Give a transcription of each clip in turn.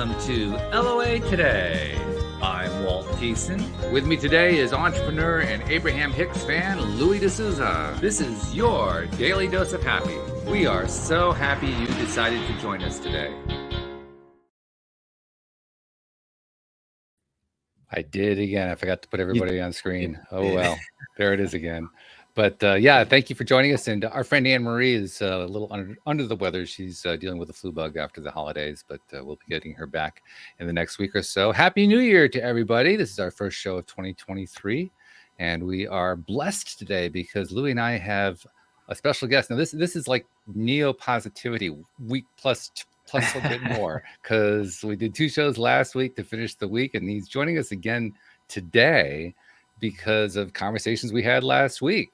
welcome to LOA Today. I'm Walt Thiessen. With me today is entrepreneur and Abraham Hicks fan, Louis D'Souza. This is your daily dose of happy. We are so happy you decided to join us today. I did again. I forgot to put everybody on screen. Oh, well, there it is again. But yeah, thank you for joining us. And our friend Anne Marie is a little under the weather. She's dealing with a flu bug after the holidays, but we'll be getting her back in the next week or so. Happy New Year to everybody. This is our first show of 2023. And we are blessed today because Louis and I have a special guest. Now, this is like neo-positivity week plus a bit more, because we did 2 shows last week to finish the week, and he's joining us again today because of conversations we had last week.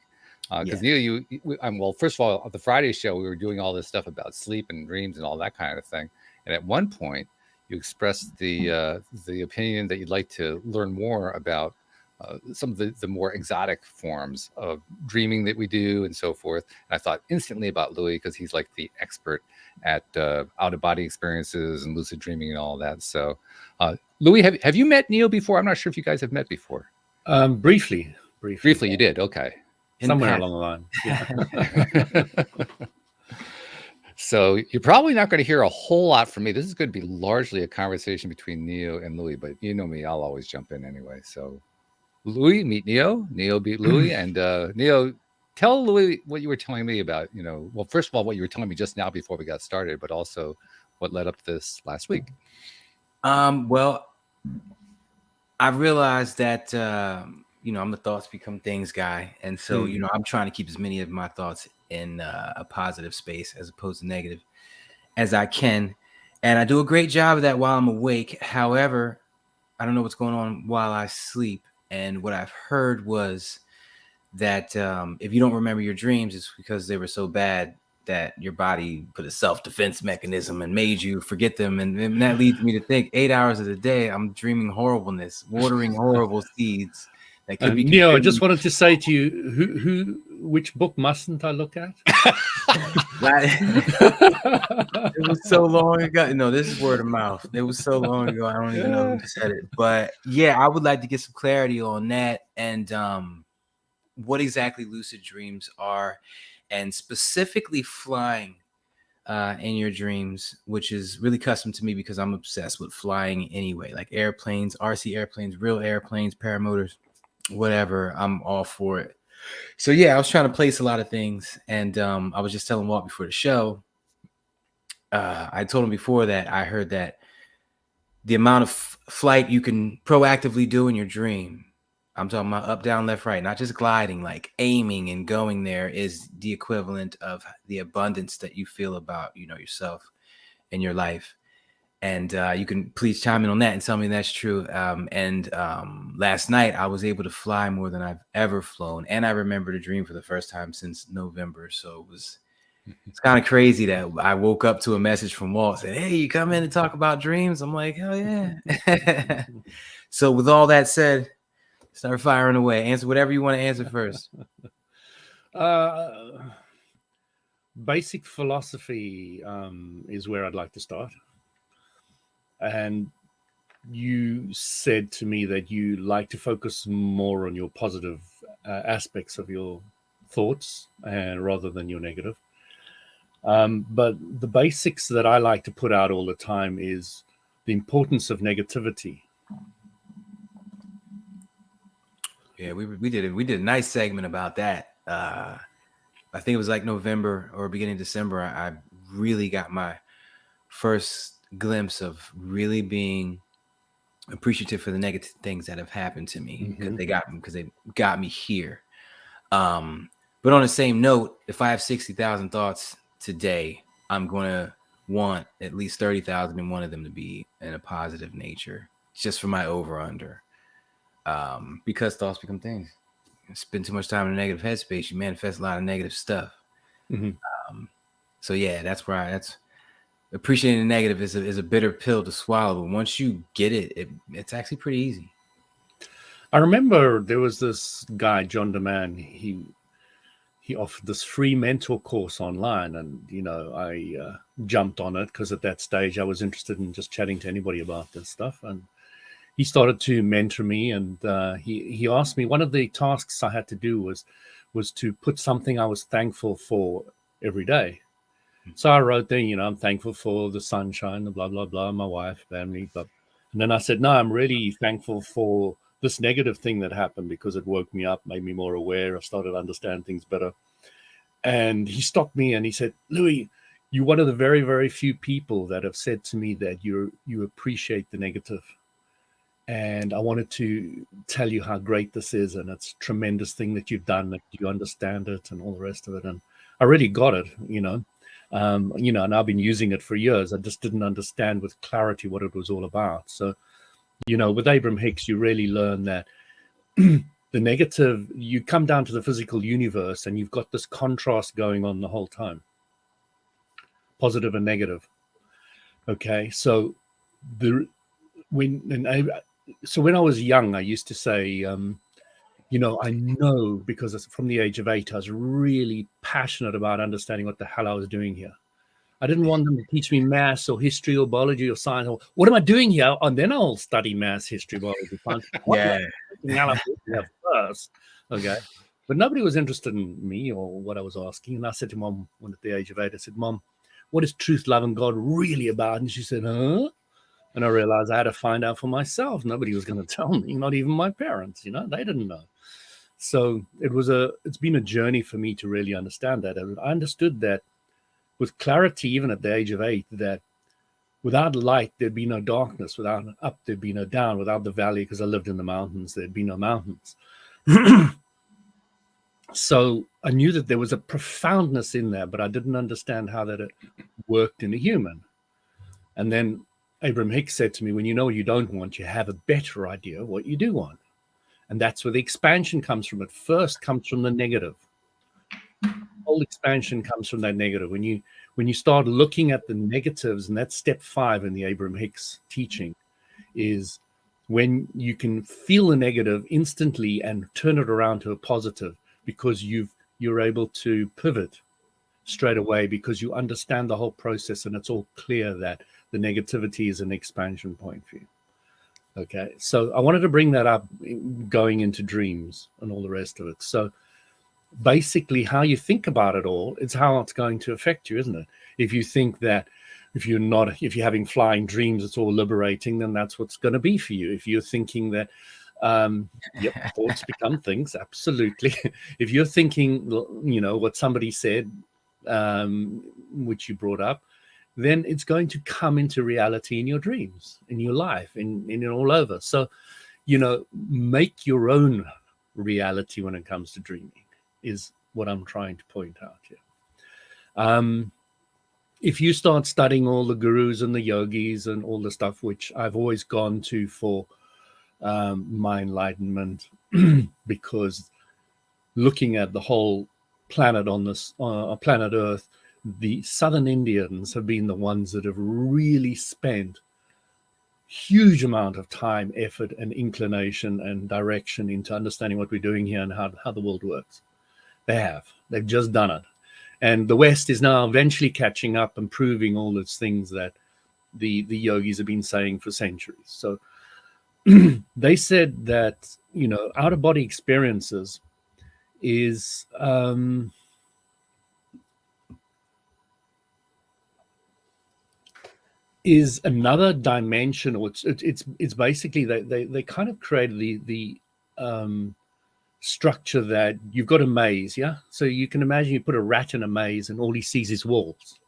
Because Neil, well, first of all, on the Friday show, we were doing all this stuff about sleep and dreams and all that kind of thing. And at one point, you expressed the opinion that you'd like to learn more about some of the more exotic forms of dreaming that we do and so forth. And I thought instantly about Louis because he's like the expert at out-of-body experiences and lucid dreaming and all that. So, Louis, have you met Neil before? I'm not sure if you guys have met before. Briefly, you did. Okay. Somewhere along the line. Yeah. So you're probably not going to hear a whole lot from me. This is going to be largely a conversation between Neo and Louis, but you know me, I'll always jump in anyway. So Louis, meet Neo. Neo, beat Louis. And Neo, tell Louis what you were telling me about, well, first of all, what you were telling me just now before we got started, but also what led up to this last week. Well, I realized that, I'm the thoughts become things guy. And so, I'm trying to keep as many of my thoughts in a positive space as opposed to negative as I can. And I do a great job of that while I'm awake. However, I don't know what's going on while I sleep. And what I've heard was that if you don't remember your dreams, it's because they were so bad that your body put a self-defense mechanism and made you forget them. And that leads me to think 8 hours of the day, I'm dreaming horribleness, watering horrible seeds. That could be Neo, I just wanted to say to you, which book mustn't I look at? It was so long ago. No, this is word of mouth. It was so long ago. I don't even know who said it. But yeah, I would like to get some clarity on that and what exactly lucid dreams are, and specifically flying in your dreams, which is really custom to me because I'm obsessed with flying anyway, like airplanes, RC airplanes, real airplanes, paramotors, whatever. I'm all for it. So yeah, I was trying to place a lot of things, and I was just telling Walt before the show. I told him before that I heard that the amount of flight you can proactively do in your dream, I'm talking about up, down, left, right, not just gliding, like aiming and going there, is the equivalent of the abundance that you feel about, yourself and your life. And you can please chime in on that and tell me that's true. Last night I was able to fly more than I've ever flown. And I remembered a dream for the first time since November. So it's kind of crazy that I woke up to a message from Walt saying, "Hey, you come in to talk about dreams?" I'm like, hell yeah. So with all that said, start firing away. Answer whatever you want to answer first. Basic philosophy is where I'd like to start. And you said to me that you like to focus more on your positive aspects of your thoughts rather than your negative. But the basics that I like to put out all the time is the importance of negativity. Yeah, we did a nice segment about that. I think it was like November or beginning of December. I really got my first glimpse of really being appreciative for the negative things that have happened to me because they got me here. But on the same note, if I have 60,000 thoughts today, I'm going to want at least 30,000 and one of them to be in a positive nature, just for my over under. Because thoughts become things. You spend too much time in a negative headspace, you manifest a lot of negative stuff. So yeah, that's appreciating the negative is a bitter pill to swallow, but once you get it's actually pretty easy. I remember there was this guy, John DeMann. He he offered this free mentor course online, and I jumped on it because at that stage I was interested in just chatting to anybody about this stuff. And he started to mentor me, and he asked me, one of the tasks I had to do was to put something I was thankful for every day. So I wrote there, I'm thankful for the sunshine, the blah blah blah, my wife, family, blah. And then I said, no, I'm really thankful for this negative thing that happened because it woke me up, made me more aware. I started to understand things better. And he stopped me and he said, Louis, you're one of the very, very few people that have said to me that you appreciate the negative. And I wanted to tell you how great this is. And it's a tremendous thing that you've done, that you understand it and all the rest of it. And I really got it, and I've been using it for years. I just didn't understand with clarity what it was all about. So, with Abraham Hicks, you really learn that the negative, you come down to the physical universe and you've got this contrast going on the whole time, positive and negative. Okay, so when I was young, I used to say, I know, because from the age of 8, I was really passionate about understanding what the hell I was doing here. I didn't want them to teach me maths or history or biology or science. Or, what am I doing here? And then I'll study maths, history, biology, science. First, okay. But nobody was interested in me or what I was asking. And I said to Mom, when at the age of 8, I said, Mom, what is truth, love, and God really about? And she said, huh? And I realized I had to find out for myself. Nobody was going to tell me, not even my parents. They didn't know. So it's been a journey for me to really understand that. And I understood that with clarity, even at the age of 8, that without light, there'd be no darkness. Without up, there'd be no down. Without the valley, because I lived in the mountains, there'd be no mountains. So I knew that there was a profoundness in there, but I didn't understand how that it worked in a human. And then Abraham Hicks said to me, when you know what you don't want, you have a better idea of what you do want. And that's where the expansion comes from. It first comes from the negative. Whole expansion comes from that negative. When you start looking at the negatives, and that's step 5 in the Abraham Hicks teaching, is when you can feel the negative instantly and turn it around to a positive, because you're able to pivot straight away because you understand the whole process, and it's all clear that the negativity is an expansion point for you. Okay, so I wanted to bring that up going into dreams and all the rest of it. So basically, how you think about it all is how it's going to affect you, isn't it? If you think that if you're having flying dreams, it's all liberating, then that's what's going to be for you. If you're thinking that, thoughts become things, absolutely. If you're thinking, what somebody said, which you brought up, then it's going to come into reality in your dreams, in your life, in all over. So, make your own reality when it comes to dreaming is what I'm trying to point out here. If you start studying all the gurus and the yogis and all the stuff, which I've always gone to for my enlightenment, because looking at the whole planet on this planet Earth, the Southern Indians have been the ones that have really spent huge amount of time, effort, and inclination and direction into understanding what we're doing here and how the world works. They've just done it. And the West is now eventually catching up and proving all those things that the yogis have been saying for centuries. So they said that, out-of-body experiences is another dimension, or it's basically they kind of created the structure that you've got a maze, yeah. So you can imagine you put a rat in a maze and all he sees is walls.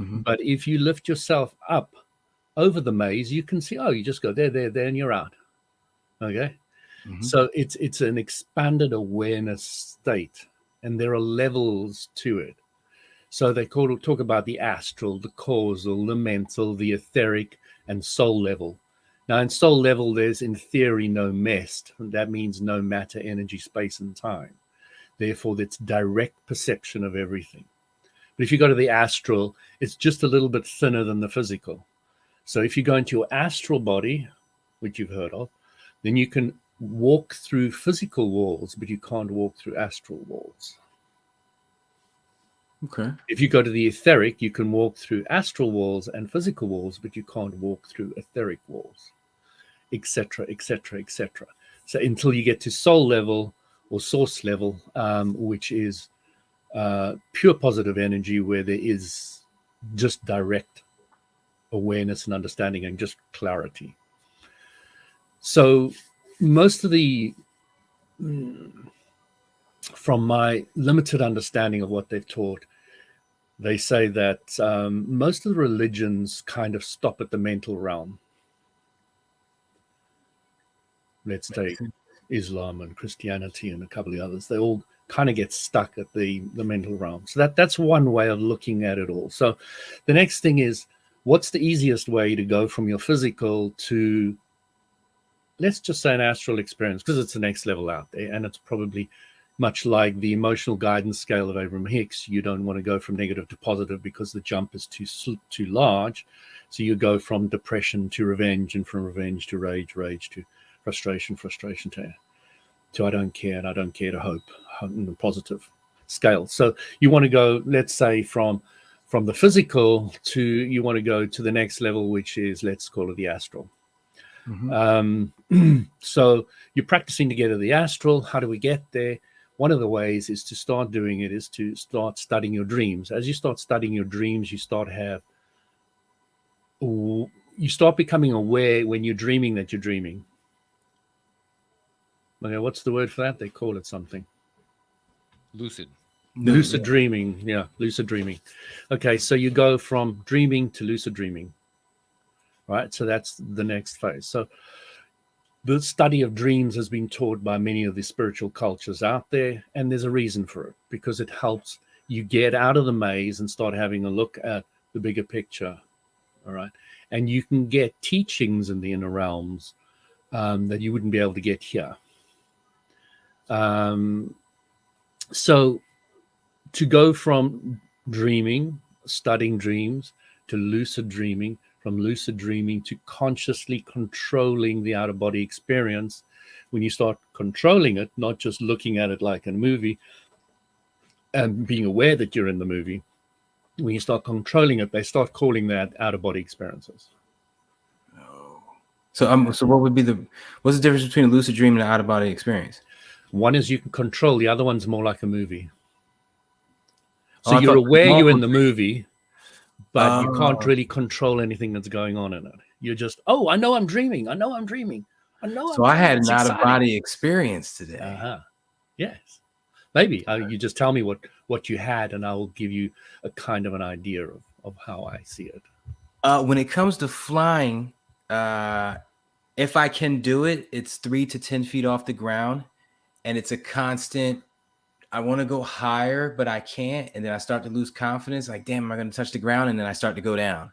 Mm-hmm. But if you lift yourself up over the maze, you can see, you just go there, and you're out. Okay. Mm-hmm. So it's an expanded awareness state, and there are levels to it. So they talk about the astral, the causal, the mental, the etheric, and soul level. Now, in soul level, there's in theory no mess. That means no matter, energy, space, and time. Therefore, that's direct perception of everything. But if you go to the astral, it's just a little bit thinner than the physical. So if you go into your astral body, which you've heard of, then you can walk through physical walls, but you can't walk through astral walls. Okay. If you go to the etheric, you can walk through astral walls and physical walls, but you can't walk through etheric walls, etc., etc., etc. So until you get to soul level or source level, which is pure positive energy, where there is just direct awareness and understanding and just clarity. So most of the, from my limited understanding of what they've taught, they say that most of the religions kind of stop at the mental realm. Let's take Islam and Christianity and a couple of others. They all kind of get stuck at the mental realm. So that's one way of looking at it all. So the next thing is, what's the easiest way to go from your physical to, let's just say, an astral experience, because it's the next level out there, and it's probably much like the emotional guidance scale of Abraham Hicks. You don't want to go from negative to positive because the jump is too large. So you go from depression to revenge, and from revenge to rage, rage to frustration, frustration to I don't care, and I don't care to hope in the positive scale. So you want to go, let's say, from the physical to, you want to go to the next level, which is, let's call it the astral. Mm-hmm. So you're practicing to get to the astral. How do we get there? One of the ways is to start doing it is to start studying your dreams. As you start studying your dreams, you start becoming aware when you're dreaming that you're dreaming. Okay, what's the word for that? They call it something. Lucid. Lucid dreaming. Yeah, lucid dreaming. Okay, so you go from dreaming to lucid dreaming. Right, so that's the next phase. So the study of dreams has been taught by many of the spiritual cultures out there, and there's a reason for it, because it helps you get out of the maze and start having a look at the bigger picture. All right, and you can get teachings in the inner realms that you wouldn't be able to get here. So to go from dreaming, studying dreams, to lucid dreaming, from lucid dreaming to consciously controlling the out-of-body experience. When you start controlling it, not just looking at it like a movie and being aware that you're in the movie, when you start controlling it, they start calling that out-of-body experiences. So what's the difference between a lucid dream and an out-of-body experience? One is you can control, the other one's more like a movie. So you're aware you're in the movie, but you can't really control anything that's going on in it. You're just, I know I'm dreaming. I know I'm dreaming. So I had an out-of-body experience today. Yes. Maybe you just tell me what you had, and I will give you a kind of an idea of how I see it. When it comes to flying, if I can do it, it's 3 to 10 feet off the ground, and it's a constant. I want to go higher, but I can't. And then I start to lose confidence. Like, damn, am I going to touch the ground? And then I start to go down.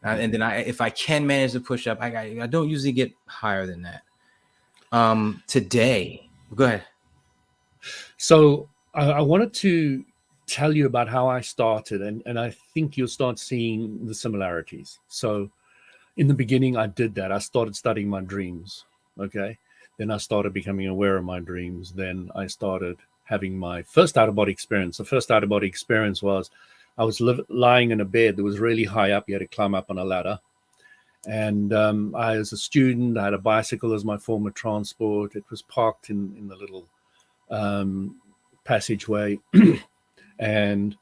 And then if I can manage to push up, I don't usually get higher than that. Today, go ahead. So I wanted to tell you about how I started, and I think you'll start seeing the similarities. So in the beginning, I did that. I started studying my dreams. Okay. Then I started becoming aware of my dreams. Then I started having my first out-of-body experience. The first out-of-body experience was I was lying in a bed that was really high up. You had to climb up on a ladder. And I, as a student, I had a bicycle as my form of transport. It was parked in the little passageway. And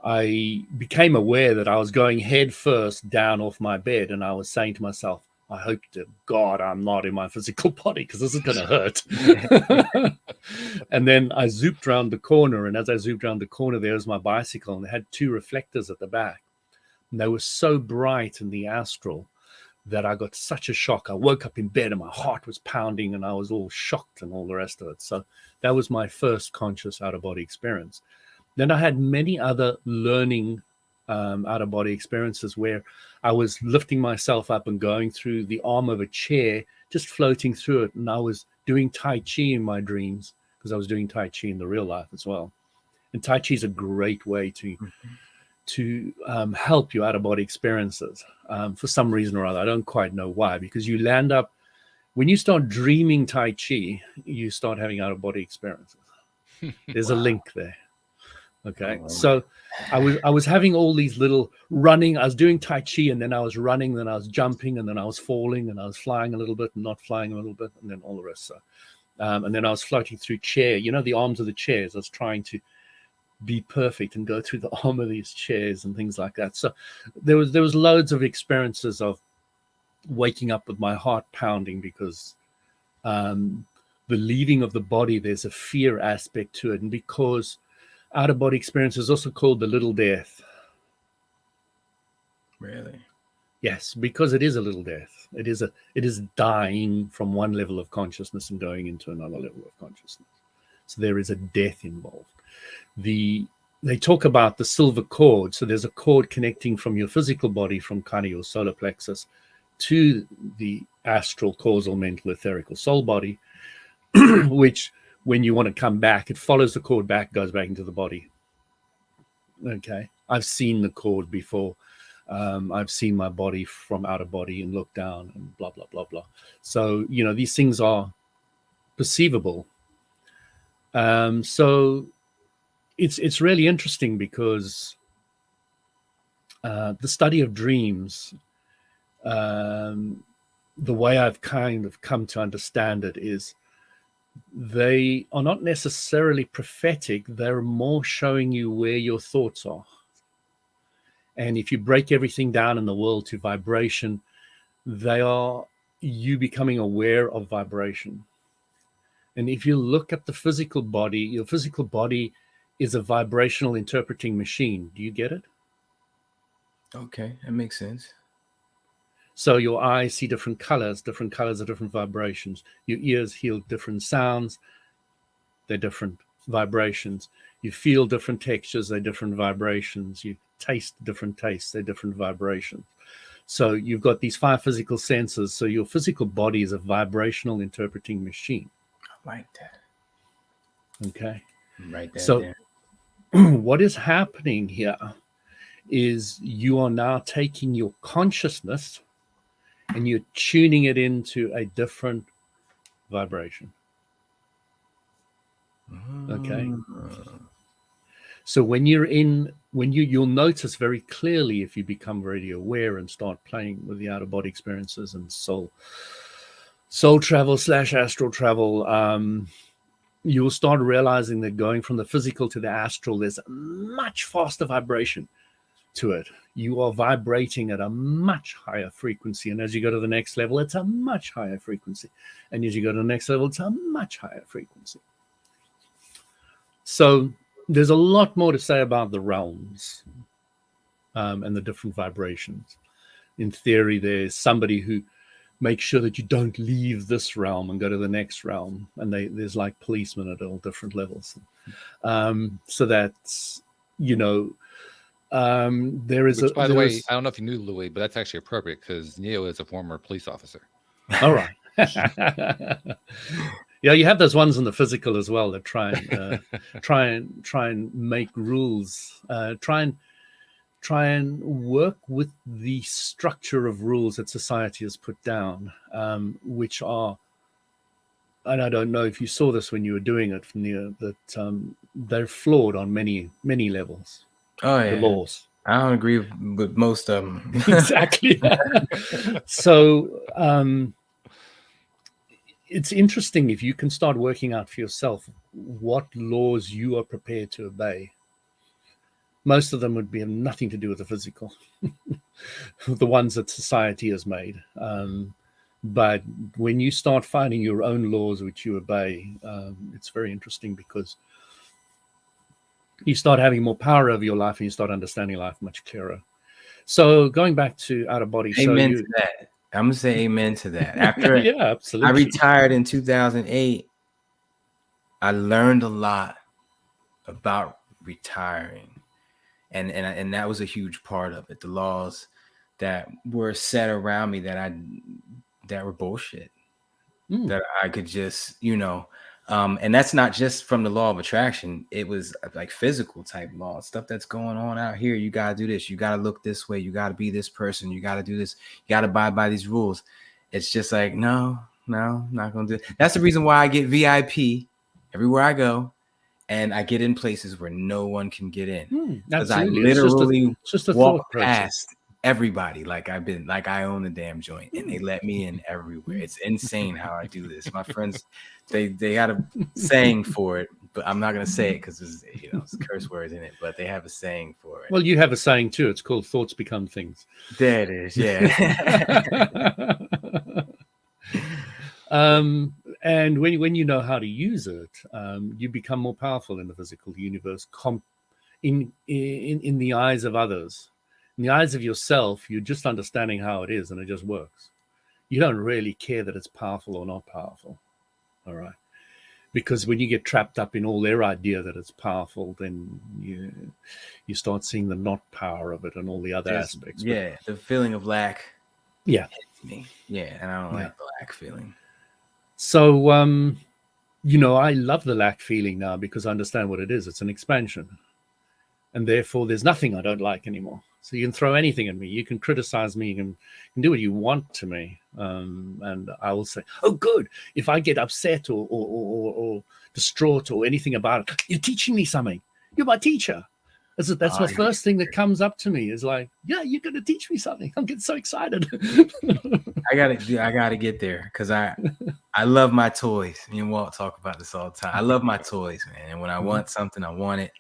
I became aware that I was going head first down off my bed. And I was saying to myself, I hope to God I'm not in my physical body, because this is going to hurt. And then I zooped around the corner. And as I zooped around the corner, there was my bicycle. And it had 2 reflectors at the back. And they were so bright in the astral that I got such a shock. I woke up in bed and my heart was pounding and I was all shocked and all the rest of it. So that was my first conscious out-of-body experience. Then I had many other learning out-of-body experiences where I was lifting myself up and going through the arm of a chair, just floating through it. And I was doing Tai Chi in my dreams, because I was doing Tai Chi in the real life as well. And Tai Chi is a great way to help you out-of-body experiences for some reason or other. I don't quite know why, because you land up, when you start dreaming Tai Chi, you start having out-of-body experiences. There's a link there. Okay, Oh, so I was having all these little running. I was doing Tai Chi, and then I was running, then I was jumping, and then I was falling, and I was flying a little bit, and not flying a little bit, and then all the rest. So, and then I was floating through chair. You know, the arms of the chairs. I was trying to be perfect and go through the arm of these chairs and things like that. So there was loads of experiences of waking up with my heart pounding because the leaving of the body, there's a fear aspect to it, and because out of body experience is also called the little death. really? Yes, because it is a little death. It is dying from one level of consciousness and going into another level of consciousness. So there is a death involved. They talk about the silver cord. So there's a cord connecting from your physical body, from kind of your solar plexus, to the astral, causal, mental, etherical soul body, which when you want to come back, it follows the cord back, goes back into the body. Okay. I've seen the cord before. I've seen my body from out of body and look down and blah, blah, blah, blah. So, you know, these things are perceivable. So it's really interesting because the study of dreams, the way I've kind of come to understand it is they are not necessarily prophetic. They're more showing you where your thoughts are. And if you break everything down in the world to vibration, they are you becoming aware of vibration. And if you look at the physical body, your physical body is a vibrational interpreting machine. Do you get it? Okay, that makes sense. So your eyes see different colors are different vibrations. Your ears hear different sounds, they're different vibrations. You feel different textures, they're different vibrations. You taste different tastes, they're different vibrations. So you've got these 5 physical senses. So your physical body is a vibrational interpreting machine. I like that. Okay. Right there. So what is happening here is you are now taking your consciousness and you're tuning it into a different vibration. Okay. So you'll notice very clearly if you become very aware and start playing with the outer body experiences and soul travel / astral travel, you'll start realizing that going from the physical to the astral, there's a much faster vibration to it. You are vibrating at a much higher frequency. And as you go to the next level, it's a much higher frequency. And as you go to the next level, it's a much higher frequency. So there's a lot more to say about the realms and the different vibrations. In theory, there's somebody who makes sure that you don't leave this realm and go to the next realm. And there's like policemen at all different levels. So that's, you know, there is Which, by the way, I don't know if you knew, Louis, but that's actually appropriate because Neo is a former police officer. All right. Yeah, you have those ones in the physical as well that try and make rules, try and work with the structure of rules that society has put down, which are, and I don't know if you saw this when you were doing it, Neo, that they're flawed on many levels. Oh yeah, the laws. I don't agree with most of them. Exactly. So it's interesting if you can start working out for yourself what laws you are prepared to obey. Most of them would have nothing to do with the physical, the ones that society has made. But when you start finding your own laws which you obey, it's very interesting because you start having more power over your life and you start understanding life much clearer. So going back to out of body. Amen to that. I'm going to say amen to that. After yeah, absolutely. I retired in 2008, I learned a lot about retiring. And that was a huge part of it. The laws that were set around me that were bullshit. That I could just, you know, and that's not just from the law of attraction. It was like physical type law stuff that's going on out here. You got to do this. You got to look this way. You got to be this person. You got to do this. You got to abide by these rules. It's just like, no, not going to do it. That's the reason why I get VIP everywhere I go. and I get in places where no one can get in because I Absolutely. literally It's just a walk thought process. past everybody like I own the damn joint, and they let me in everywhere. It's insane how I do this. My friends, they got a saying for it, but I'm not gonna say it because it's curse words in it. But they have a saying for it. Well, you have a saying too. It's called "thoughts become things." There it is. Yeah. And when you know how to use it, you become more powerful in the physical universe. In the eyes of others, in the eyes of yourself, you're just understanding how it is, and it just works. You don't really care that it's powerful or not powerful. All right. Because when you get trapped up in all their idea that it's powerful, then you start seeing the not power of it and all the other aspects. Yeah, the feeling of lack. Yeah. Hits me. Yeah, and I don't like the lack feeling. So, I love the lack feeling now because I understand what it is. It's an expansion. And therefore, there's nothing I don't like anymore. So you can throw anything at me. You can criticize me. You can do what you want to me. And I will say, oh, good. If I get upset or distraught or anything about it, you're teaching me something. You're my teacher. That's the first thing that comes up to me is like, yeah, you're going to teach me something. I'm getting so excited. I gotta get there because I love my toys. Me and Walt talk about this all the time. I love my toys, man. And when I want something, I want it,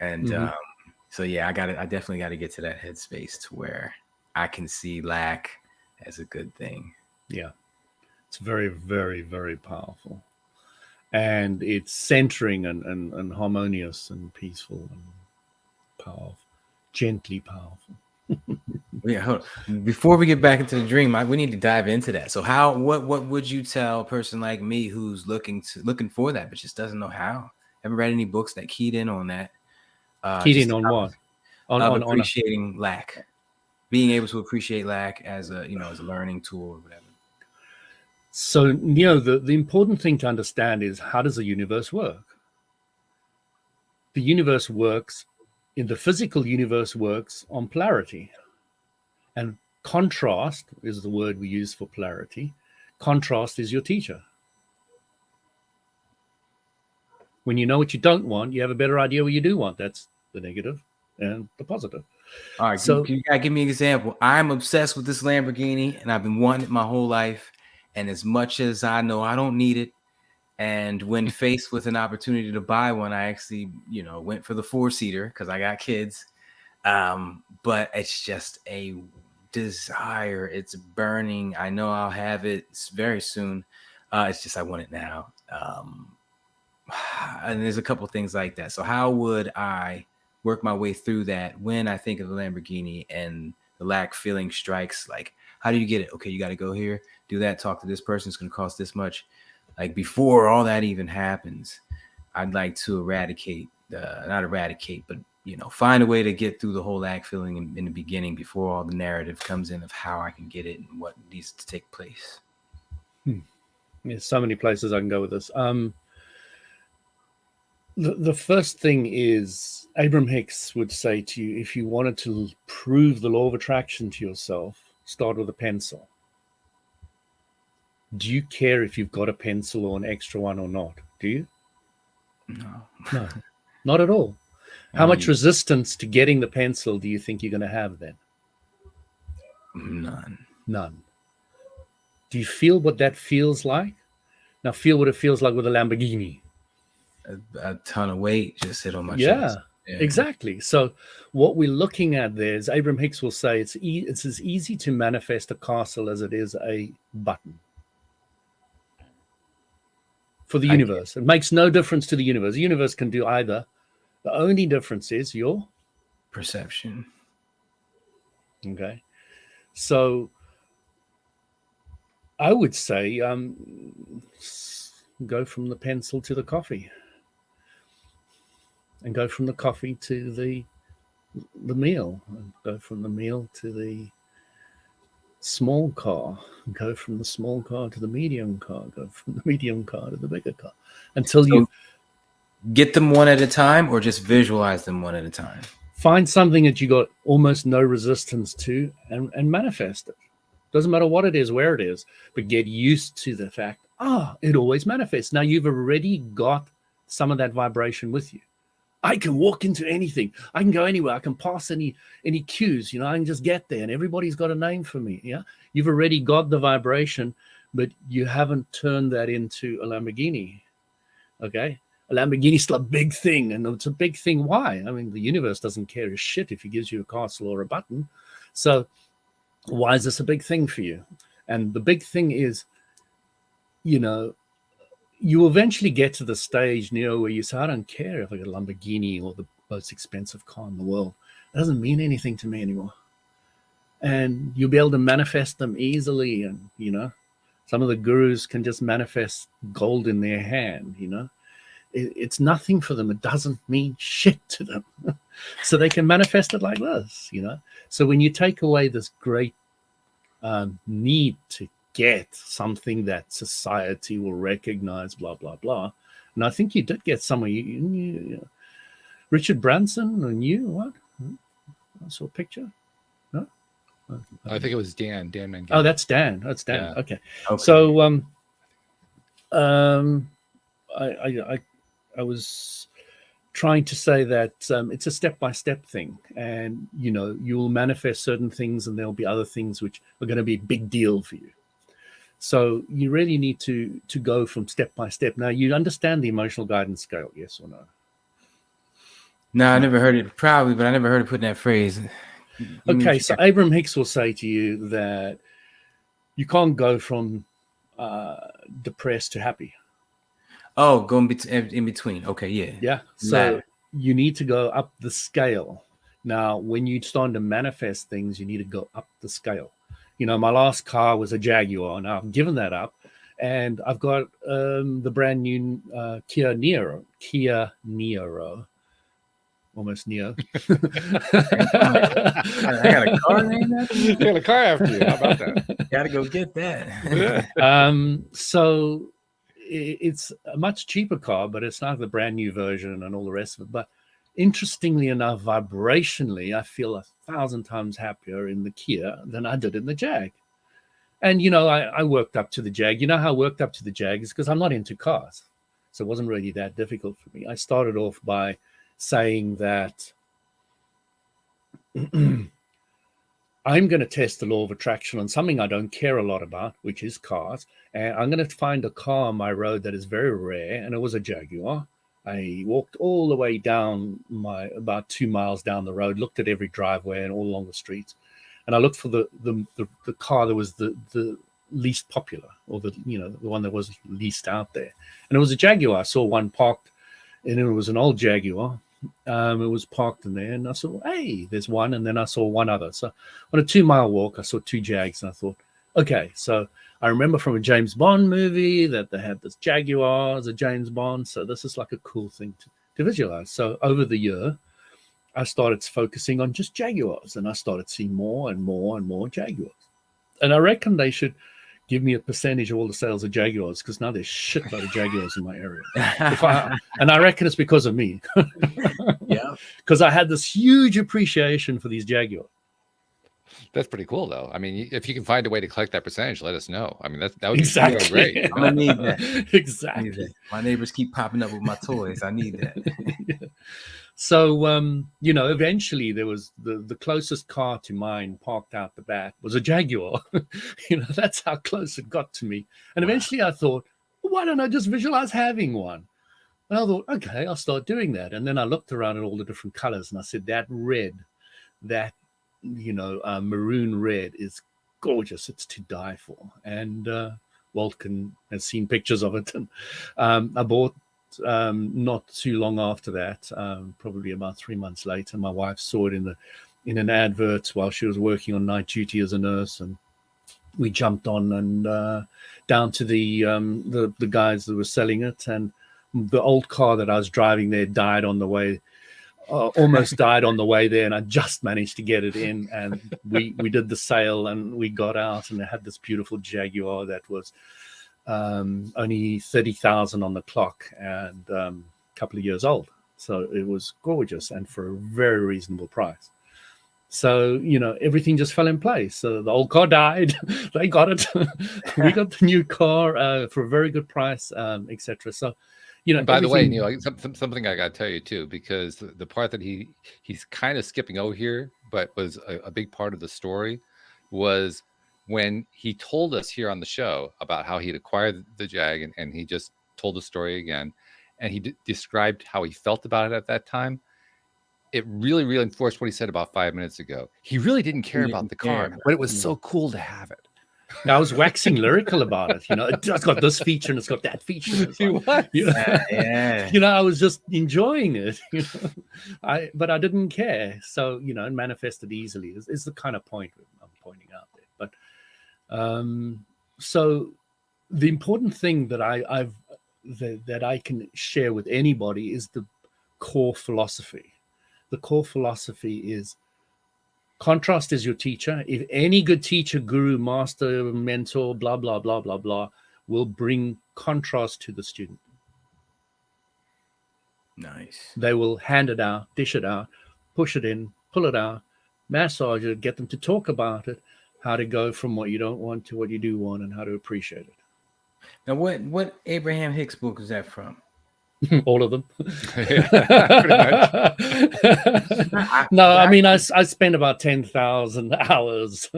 and so yeah, I definitely got to get to that headspace to where I can see lack as a good thing. Yeah. It's very, very, very powerful. And it's centering and harmonious and peaceful and powerful, gently powerful. Yeah, hold on. Before we get back into the dream, we need to dive into that. So what would you tell a person like me who's looking for that but just doesn't know how? Haven't read any books that keyed in on that. Keyed in on what? On appreciating lack, being able to appreciate lack as a learning tool or whatever. So, the important thing to understand is, how does the universe work? The universe works, in the physical universe works on polarity. And contrast is the word we use for polarity. Contrast is your teacher. When you know what you don't want, you have a better idea what you do want. That's the negative and the positive. All right, so you gotta give me an example. I'm obsessed with this Lamborghini, and I've been wanting it my whole life. And as much as I know I don't need it, and when faced with an opportunity to buy one, I actually, went for the 4-seater because I got kids. But it's just a desire. It's burning. I know I'll have it very soon. It's just I want it now. And there's a couple things like that. So how would I work my way through that when I think of the Lamborghini and the lack feeling strikes? Like, how do you get it? Okay, you got to go here, do that, talk to this person. It's going to cost this much. Like, before all that even happens, I'd like to not eradicate, but find a way to get through the whole lack feeling in the beginning before all the narrative comes in of how I can get it and what needs to take place. There's so many places I can go with this. The first thing is, Abraham Hicks would say to you, if you wanted to prove the law of attraction to yourself, start with a pencil. Do you care if you've got a pencil or an extra one or not? Do you? No, not at all. How much resistance to getting the pencil do you think you're going to have then? None. Do you feel what that feels like? Now feel what it feels like with a Lamborghini. A ton of weight just hit on my chest. Yeah, exactly. So what we're looking at there is, Abraham Hicks will say, it's as easy to manifest a castle as it is a button. For the universe. It makes no difference to the universe. The universe can do either. The only difference is your perception. Okay. So I would say go from the pencil to the coffee. And go from the coffee to the meal. And go from the meal to the small car. Go from the small car to the medium car. Go from the medium car to the bigger car. Until you get them one at a time, or just visualize them one at a time. Find something that you got almost no resistance to and manifest it. Doesn't matter what it is, where it is, but get used to the fact, it always manifests. Now you've already got some of that vibration with you. I can walk into anything. I can go anywhere. I can pass any queues. You know, I can just get there, and everybody's got a name for me. Yeah, you've already got the vibration, but you haven't turned that into a Lamborghini. Okay, a Lamborghini's still a big thing, and it's a big thing. Why? I mean, the universe doesn't care a shit if he gives you a castle or a button. So, why is this a big thing for you? And the big thing is, you know, you eventually get to the stage, Neo, where you say, I don't care if I get a Lamborghini or the most expensive car in the world. It doesn't mean anything to me anymore. And you'll be able to manifest them easily. And, you know, some of the gurus can just manifest gold in their hand, you know. It's nothing for them. It doesn't mean shit to them. So they can manifest it like this, you know. So when you take away this great need to get something that society will recognize, blah, blah, blah. And I think you did get somewhere. You Richard Branson and you, what? I saw a picture. No? I think it was Dan Mangano. Oh, that's Dan. That's Dan. Yeah. Okay. So I was trying to say that it's a step-by-step thing, and you know, you'll manifest certain things and there'll be other things which are going to be a big deal for you. So you really need to go from step by step. Now, you understand the emotional guidance scale, yes or no? No, I never heard it, probably, but I never heard it put in that phrase. Okay, so Abraham Hicks will say to you that you can't go from depressed to happy. Oh, going in between. Okay, yeah. Yeah. So you need to go up the scale. Now, when you start to manifest things, you need to go up the scale. You know, my last car was a Jaguar. Now I've given that up, and I've got the brand new Kia Niro. Almost Neo. I got a car named after you. I got a car after you. How about that? Gotta go get that. So it's a much cheaper car, but it's not the brand new version and all the rest of it. But interestingly enough, vibrationally, I feel 1,000 times happier in the Kia than I did in the Jag. And, you know, I worked up to the Jag. You know how I worked up to the Jag is because I'm not into cars. So it wasn't really that difficult for me. I started off by saying that I'm going to test the law of attraction on something I don't care a lot about, which is cars. And I'm going to find a car on my road that is very rare. And it was a Jaguar. I walked all the way down about 2 miles down the road, looked at every driveway and all along the streets. And I looked for the car that was the least popular, or the one that was least out there. And it was a Jaguar. I saw one parked, and it was an old Jaguar. It was parked in there, and I saw, hey, there's one, and then I saw one other. So on a 2 mile walk, I saw two Jags, and I thought, okay, so I remember from a James Bond movie that they had this Jaguar as a James Bond, so this is like a cool thing to visualize. So over the year, I started focusing on just Jaguars, and I started seeing more and more and more Jaguars. And I reckon they should give me a percentage of all the sales of Jaguars, because now there's shitload of Jaguars in my area. And I reckon it's because of me. Yeah. Because I had this huge appreciation for these Jaguars. That's pretty cool, though. I mean, if you can find a way to collect that percentage, let us know. I mean, that would Exactly. be great. I'm gonna need that. Exactly. Need that. My neighbors keep popping up with my toys. I need that. So, eventually there was the closest car to mine parked out the back was a Jaguar. That's how close it got to me. And eventually I thought, well, why don't I just visualize having one? And I thought, okay, I'll start doing that. And then I looked around at all the different colors, and I said, that red, that, maroon red is gorgeous. It's to die for. And Walt has seen pictures of it. And I bought, not too long after that, probably about 3 months later, my wife saw it in an advert while she was working on night duty as a nurse, and we jumped on and down to the guys that were selling it. And the old car that I was driving there died on the way, almost died on the way there, and I just managed to get it in. And we did the sale, and we got out, and it had this beautiful Jaguar that was only 30,000 on the clock, and a couple of years old. So it was gorgeous, and for a very reasonable price. So, everything just fell in place. So the old car died. They got it. We got the new car for a very good price, etc. So, You know, And by the way, everything- Neil, something I got to tell you too, because the part that he's kind of skipping over here, but was a big part of the story, was when he told us here on the show about how he'd acquired the Jag, and he just told the story again, and he described how he felt about it at that time. It really reinforced what he said about 5 minutes ago. He really didn't care He about didn't the care car, about but it was so cool to have it. I was waxing lyrical about it. You know, it's got this feature and it's got that feature. It's like, you know, Yeah. you know, I was just enjoying it. You know, but I didn't care. So you know, it manifested easily. Is the kind of point I'm pointing out there. But so the important thing that that I can share with anybody is the core philosophy. The core philosophy is contrast is your teacher. If any good teacher, guru, master, mentor, blah, blah, blah, blah, blah, will bring contrast to the student. Nice. They will hand it out, dish it out, push it in, pull it out, massage it, get them to talk about it, how to go from what you don't want to what you do want, and how to appreciate it. Now, what Abraham Hicks book is that from? All of them. Yeah, pretty much. No, I mean, I spent about 10,000 hours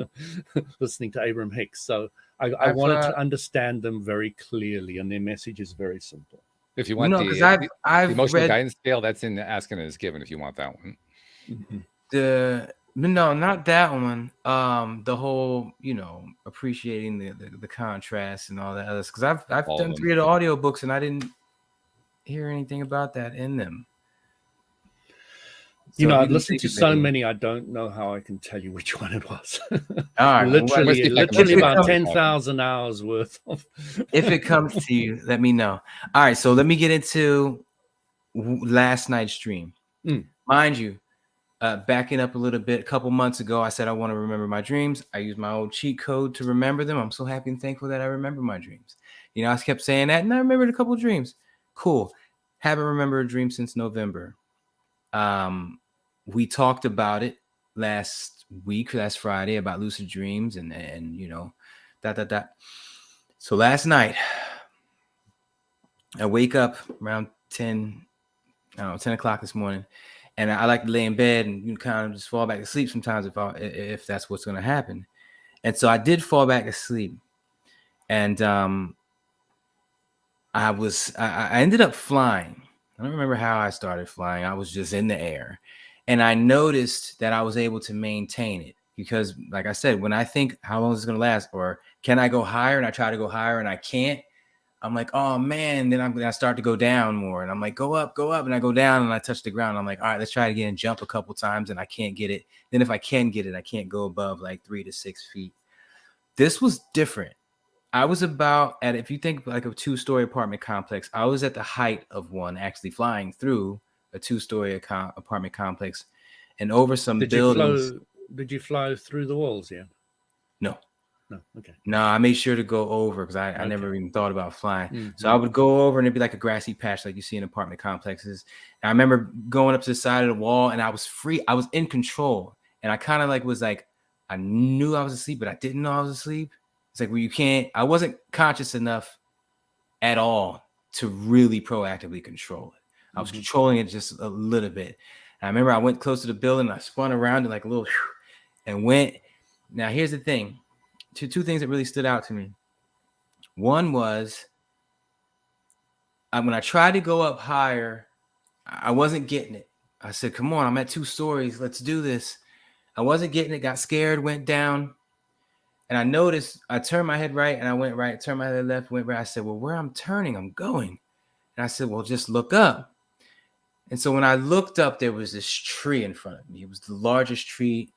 listening to Abraham Hicks. So I wanted to understand them very clearly, and their message is very simple. If you want No, because I've emotional read guidance scale, that's in the Asking Is Given. If you want that one, no, not that one. The whole, appreciating the contrast and all that others. Because I've All done of them. 3 of the audiobooks and I didn't hear anything about that in them. You So know, if I've can listened think to of so any- many, I don't know how I can tell you which one it was. All right, literally, see if I can look it about up. 10,000 hours worth of. if it comes to you, let me know. All right, so let me get into last night's stream. Mind you, backing up a little bit, a couple months ago, I said I want to remember my dreams. I used my old cheat code to remember them. I'm so happy and thankful that I remember my dreams. I kept saying that, and I remembered a couple of dreams. Cool. Haven't remembered a dream since November. We talked about it last Friday, about lucid dreams and So last night, I wake up around 10 o'clock this morning, and I like to lay in bed and kind of just fall back to sleep sometimes if that's what's going to happen. And so I did fall back asleep, and I ended up flying. I don't remember how I started flying. I was just in the air, and I noticed that I was able to maintain it because, like I said, when I think how long is it going to last, or can I go higher, and I try to go higher and I can't, I'm like, oh man, then I start to go down more, and I'm like, go up, and I go down, and I touch the ground. I'm like, all right, let's try it again, jump a couple times, and I can't get it. Then if I can get it, I can't go above like 3 to 6 feet. This was different. I was if you think like a 2-story apartment complex, I was at the height of one, actually flying through a 2-story apartment complex and over some buildings. Did you fly through the walls yet? No. Okay. No, I made sure to go over because I never even thought about flying. So I would go over and it'd be like a grassy patch like you see in apartment complexes. And I remember going up to the side of the wall and I was free. I was in control. And I kind of I knew I was asleep, but I didn't know I was asleep. It's like I wasn't conscious enough at all to really proactively control it. I was controlling it just a little bit. And I remember I went close to the building and I spun around and like a little and went. Now, here's the thing. Two things that really stood out to me. One was when I tried to go up higher, I wasn't getting it. I said, come on, I'm at 2 stories. Let's do this. I wasn't getting it, got scared, went down. And I noticed I turned my head right and I went right, turned my head left, went right. I said, well, where I'm turning, I'm going. And I said, well, just look up. And so when I looked up, there was this tree in front of me. It was the largest tree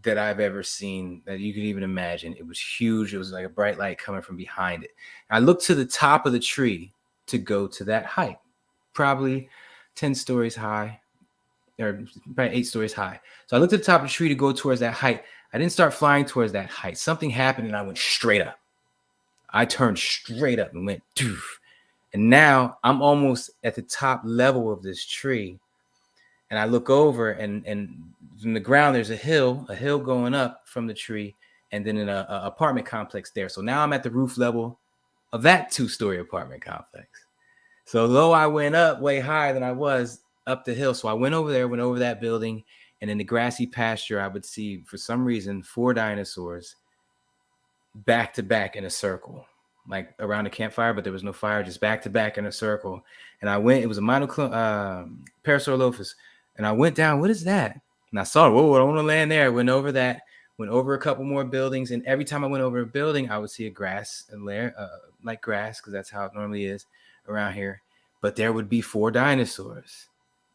that I've ever seen that you could even imagine. It was huge. It was like a bright light coming from behind it. I looked to the top of the tree to go to that height, probably 10 stories high, or probably 8 stories high. So I looked at the top of the tree to go towards that height. I didn't start flying towards that height. Something happened and I went straight up. I turned straight up and went doof. And now I'm almost at the top level of this tree. And I look over and from the ground, there's a hill going up from the tree, and then an apartment complex there. So now I'm at the roof level of that 2-story apartment complex. So though I went up way higher than I was up the hill, so I went over there, went over that building, and in the grassy pasture, I would see, for some reason, 4 dinosaurs back to back in a circle, like around a campfire, but there was no fire, just back to back in a circle. And I went, it was a Parasaurolophus, and I went down, what is that? And I saw, whoa, I don't want to land there. I went over that, went over a couple more buildings, and every time I went over a building, I would see a layer, like grass, because that's how it normally is around here. But there would be 4 dinosaurs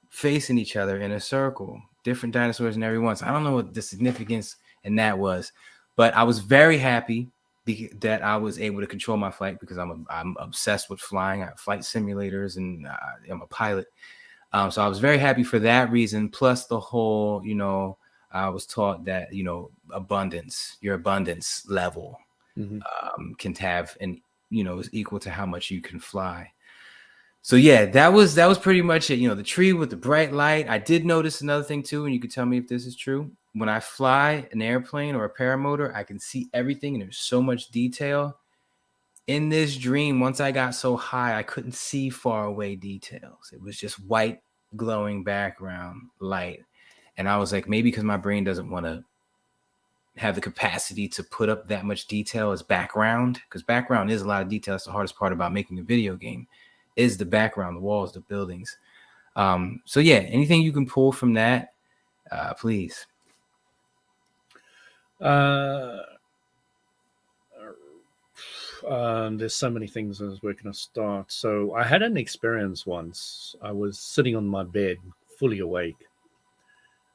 facing each other in a circle, different dinosaurs in every one. So I don't know what the significance in that was, but I was very happy that I was able to control my flight, because I'm obsessed with flying. I have flight simulators, and I'm a pilot. So I was very happy for that reason. Plus the whole, I was taught that, your abundance level can have is equal to how much you can fly. So yeah, that was pretty much it. The tree with the bright light. I did notice another thing too, and you can tell me if this is true. When I fly an airplane or a paramotor, I can see everything, and there's so much detail. In this dream, once I got so high, I couldn't see far away details. It was just white, glowing background light. And I was like, maybe because my brain doesn't want to have the capacity to put up that much detail as background, because background is a lot of detail. That's the hardest part about making a video game, is the background, the walls, the buildings. So yeah, anything you can pull from that, please. There's so many things as we're going to start. So I had an experience once. I was sitting on my bed, fully awake,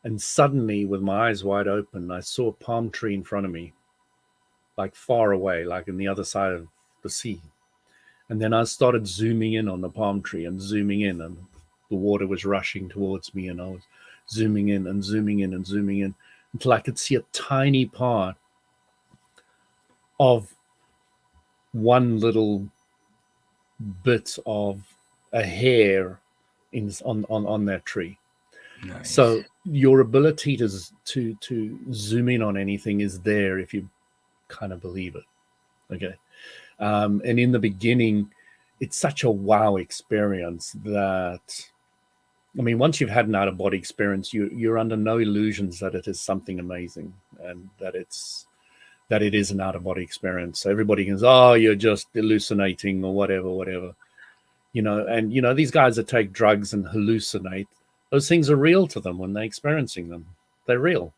and suddenly, with my eyes wide open, I saw a palm tree in front of me, like far away, like in the other side of the sea. And then I started zooming in on the palm tree and zooming in, and the water was rushing towards me, and I was zooming in and zooming in and zooming in until I could see a tiny part of one little bit of a hair on that tree. Nice. So your ability to zoom in on anything is there if you kind of believe it. Okay. And in the beginning, it's such a wow experience that, once you've had an out-of-body experience, you're under no illusions that it is something amazing and that it is an out-of-body experience. So everybody goes, oh, you're just hallucinating or whatever. And these guys that take drugs and hallucinate, those things are real to them when they're experiencing them. They're real.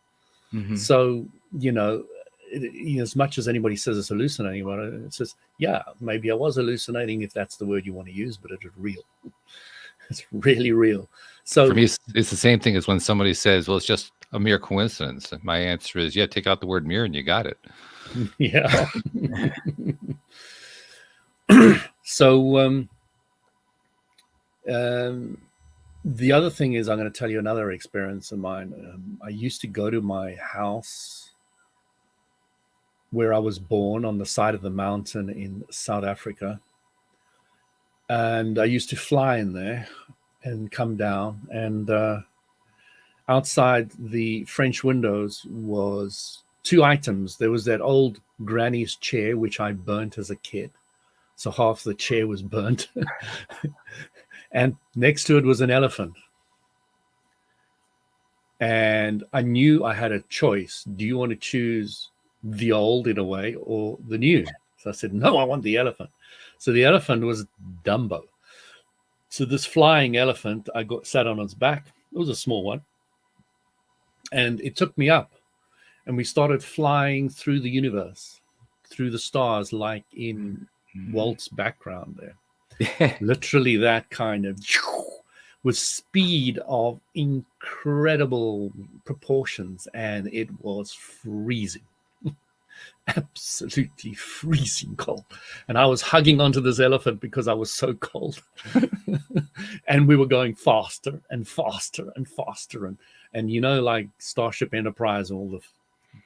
Mm-hmm. So, as much as anybody says it's hallucinating about it, it says, yeah, maybe I was hallucinating, if that's the word you want to use, but it is real. It's really real. So for me, it's the same thing as when somebody says, well, it's just a mere coincidence. My answer is, yeah, take out the word mere and you got it. Yeah. So the other thing is, I'm going to tell you another experience of mine. I used to go to my house where I was born on the side of the mountain in South Africa. And I used to fly in there and come down. And outside the French windows was 2 items. There was that old granny's chair, which I burnt as a kid. So half the chair was burnt. And next to it was an elephant. And I knew I had a choice. Do you want to choose the old, in a way, or the new? So I said, no, I want the elephant. So the elephant was Dumbo. So this flying elephant, I sat on its back. It was a small one. And it took me up. And we started flying through the universe, through the stars, like in Walt's background there. Literally that kind of, with speed of incredible proportions. And it was freezing. Absolutely freezing cold. And I was hugging onto this elephant because I was so cold. And we were going faster and faster and faster. And like Starship Enterprise, all the,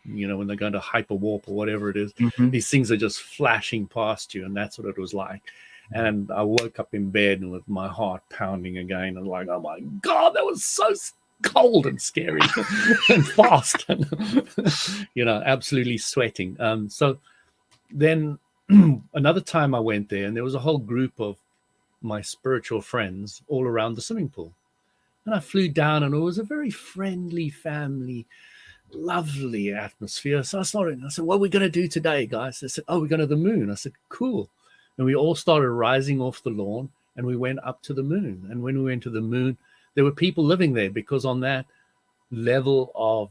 when they're going to hyperwarp or whatever it is, these things are just flashing past you. And that's what it was like. And I woke up in bed with my heart pounding again. And like, oh my God, that was so cold and scary and fast, and absolutely sweating. So then another time I went there, and there was a whole group of my spiritual friends all around the swimming pool. And I flew down, and it was a very friendly family, lovely atmosphere. So I said, what are we going to do today, guys? They said, oh, we're going to the moon. I said, cool. And we all started rising off the lawn, and we went up to the moon. And when we went to the moon, there were people living there, because on that level of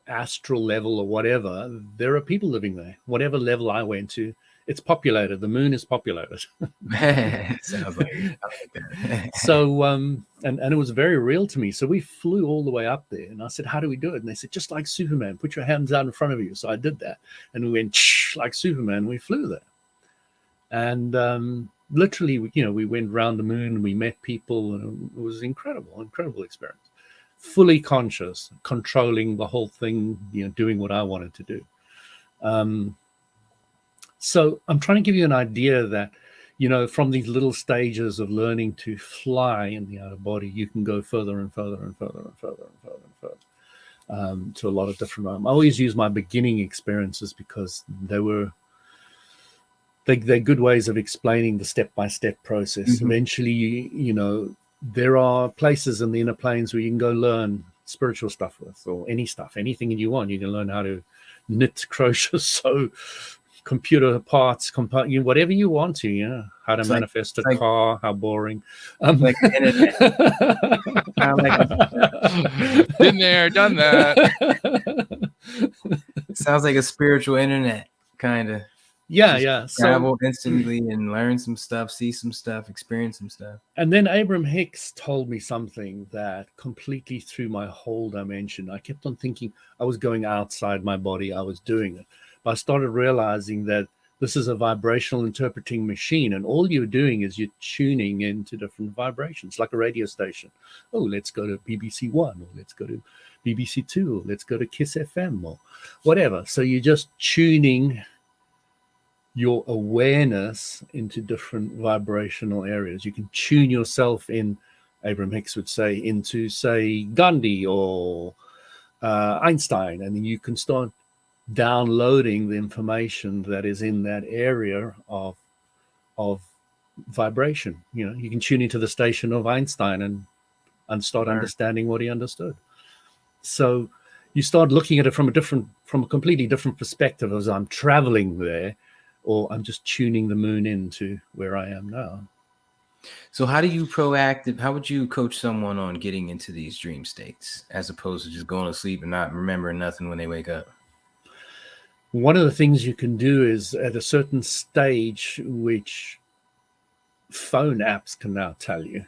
astral level or whatever, there are people living there. Whatever level I went to, it's populated. The moon is populated. Sounds like that. So and it was very real to me. So we flew all the way up there, and I said, how do we do it? And they said, just like Superman, put your hands out in front of you. So I did that, and we went like Superman. We flew there, and literally, we went around the moon, and we met people, and it was incredible experience. Fully conscious, controlling the whole thing, doing what I wanted to do. So I'm trying to give you an idea that, from these little stages of learning to fly in the outer body, you can go further and further and further and further and further and further to a lot of different. I always use my beginning experiences because they're good ways of explaining the step-by-step process. Mm-hmm. Eventually, there are places in the inner planes where you can go learn spiritual stuff with, or anything you want. You can learn how to knit, crochet, sew, computer parts, whatever you want to, how to manifest a car. How boring. Like the internet. Been there, done that. Sounds like a spiritual internet, kind of. Yeah. Travel instantly and learn some stuff, see some stuff, experience some stuff. And then Abraham Hicks told me something that completely threw my whole dimension. I kept on thinking I was going outside my body. I was doing it. But I started realizing that this is a vibrational interpreting machine, and all you're doing is you're tuning into different vibrations, like a radio station. Oh, let's go to BBC One, or let's go to BBC Two, or let's go to Kiss FM, or whatever. So you're just tuning your awareness into different vibrational areas. You can tune yourself in, Abraham Hicks would say, into, say, Gandhi or Einstein, and then you can start downloading the information that is in that area of vibration. You can tune into the station of Einstein and start understanding what he understood. So you start looking at it from a completely different perspective, as I'm traveling there, or I'm just tuning the moon into where I am now. So how would you coach someone on getting into these dream states, as opposed to just going to sleep and not remembering nothing when they wake up? One of the things you can do is, at a certain stage, which phone apps can now tell you,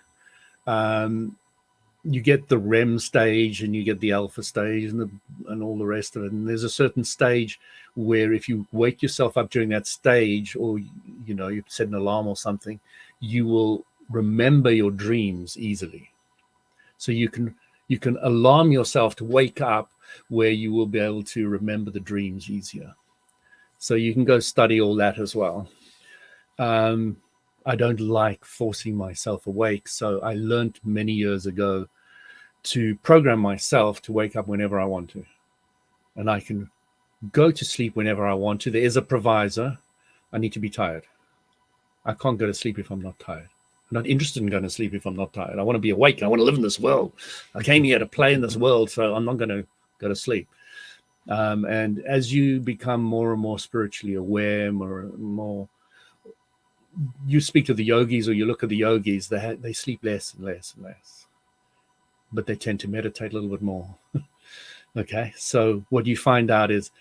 you get the REM stage and you get the alpha stage and all the rest of it. And there's a certain stage where if you wake yourself up during that stage, or you set an alarm or something, you will remember your dreams easily. So you can alarm yourself to wake up where you will be able to remember the dreams easier. So you can go study all that as well. I don't like forcing myself awake, so I learned many years ago to program myself to wake up whenever I want to. And I can go to sleep whenever I want to. There is a provisor. I need to be tired. I can't go to sleep if I'm not tired. I'm not interested in going to sleep if I'm not tired. I want to be awake. I want to live in this world. I came here to play in this world, so I'm not going to go to sleep. And as you become more and more spiritually aware, more you speak to the yogis, or you look at the yogis, they sleep less and less and less, but they tend to meditate a little bit more. Okay, so what you find out is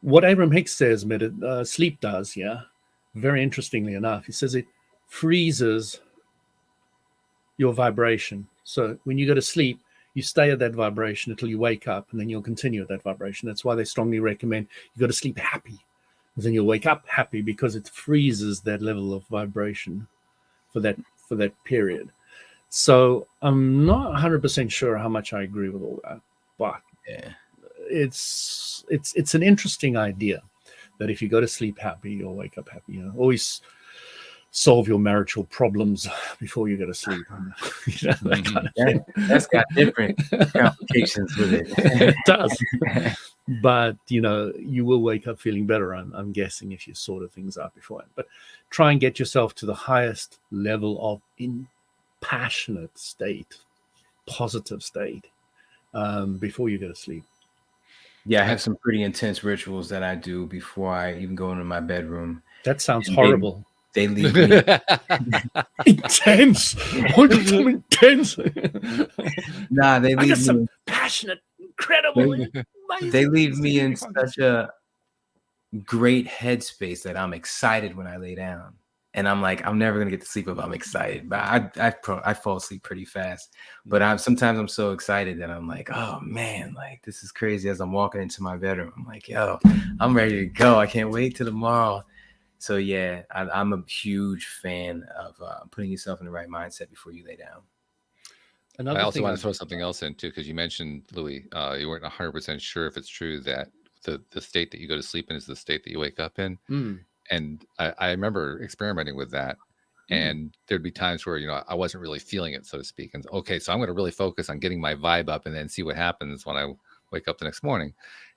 what Abraham Hicks says sleep does, very interestingly enough, he says it freezes your vibration. So when you go to sleep, you stay at that vibration until you wake up, and then you'll continue at that vibration. That's why they strongly recommend you go to sleep happy. And then you'll wake up happy, because it freezes that level of vibration for that period. So I'm not 100% sure how much I agree with all that, but it's an interesting idea that if you go to sleep happy, you'll wake up happy. Always solve your marital problems before you go to sleep. That's got different complications with it. It does. but you will wake up feeling better. I'm guessing if you sorted things out beforehand. But try and get yourself to the highest level of passionate state, positive state, before you go to sleep. Yeah, I have some pretty intense rituals that I do before I even go into my bedroom. That sounds horrible. They leave me intense. Intense. Nah, they I leave got me. some passionate, incredible. They leave me in such a great headspace that I'm excited when I lay down, and I'm like, I'm never gonna get to sleep if I'm excited. But I fall asleep pretty fast. But sometimes I'm so excited that I'm like, oh man, like this is crazy. As I'm walking into my bedroom, I'm like, yo, I'm ready to go. I can't wait till tomorrow. So yeah, I'm a huge fan of putting yourself in the right mindset before you lay down. I also want to throw something else in too, because you mentioned, Louis, you weren't 100% sure if it's true that the state that you go to sleep in is the state that you wake up in. And I remember experimenting with that. And there'd be times where, I wasn't really feeling it, so to speak. And okay, so I'm going to really focus on getting my vibe up and then see what happens when I wake up the next morning.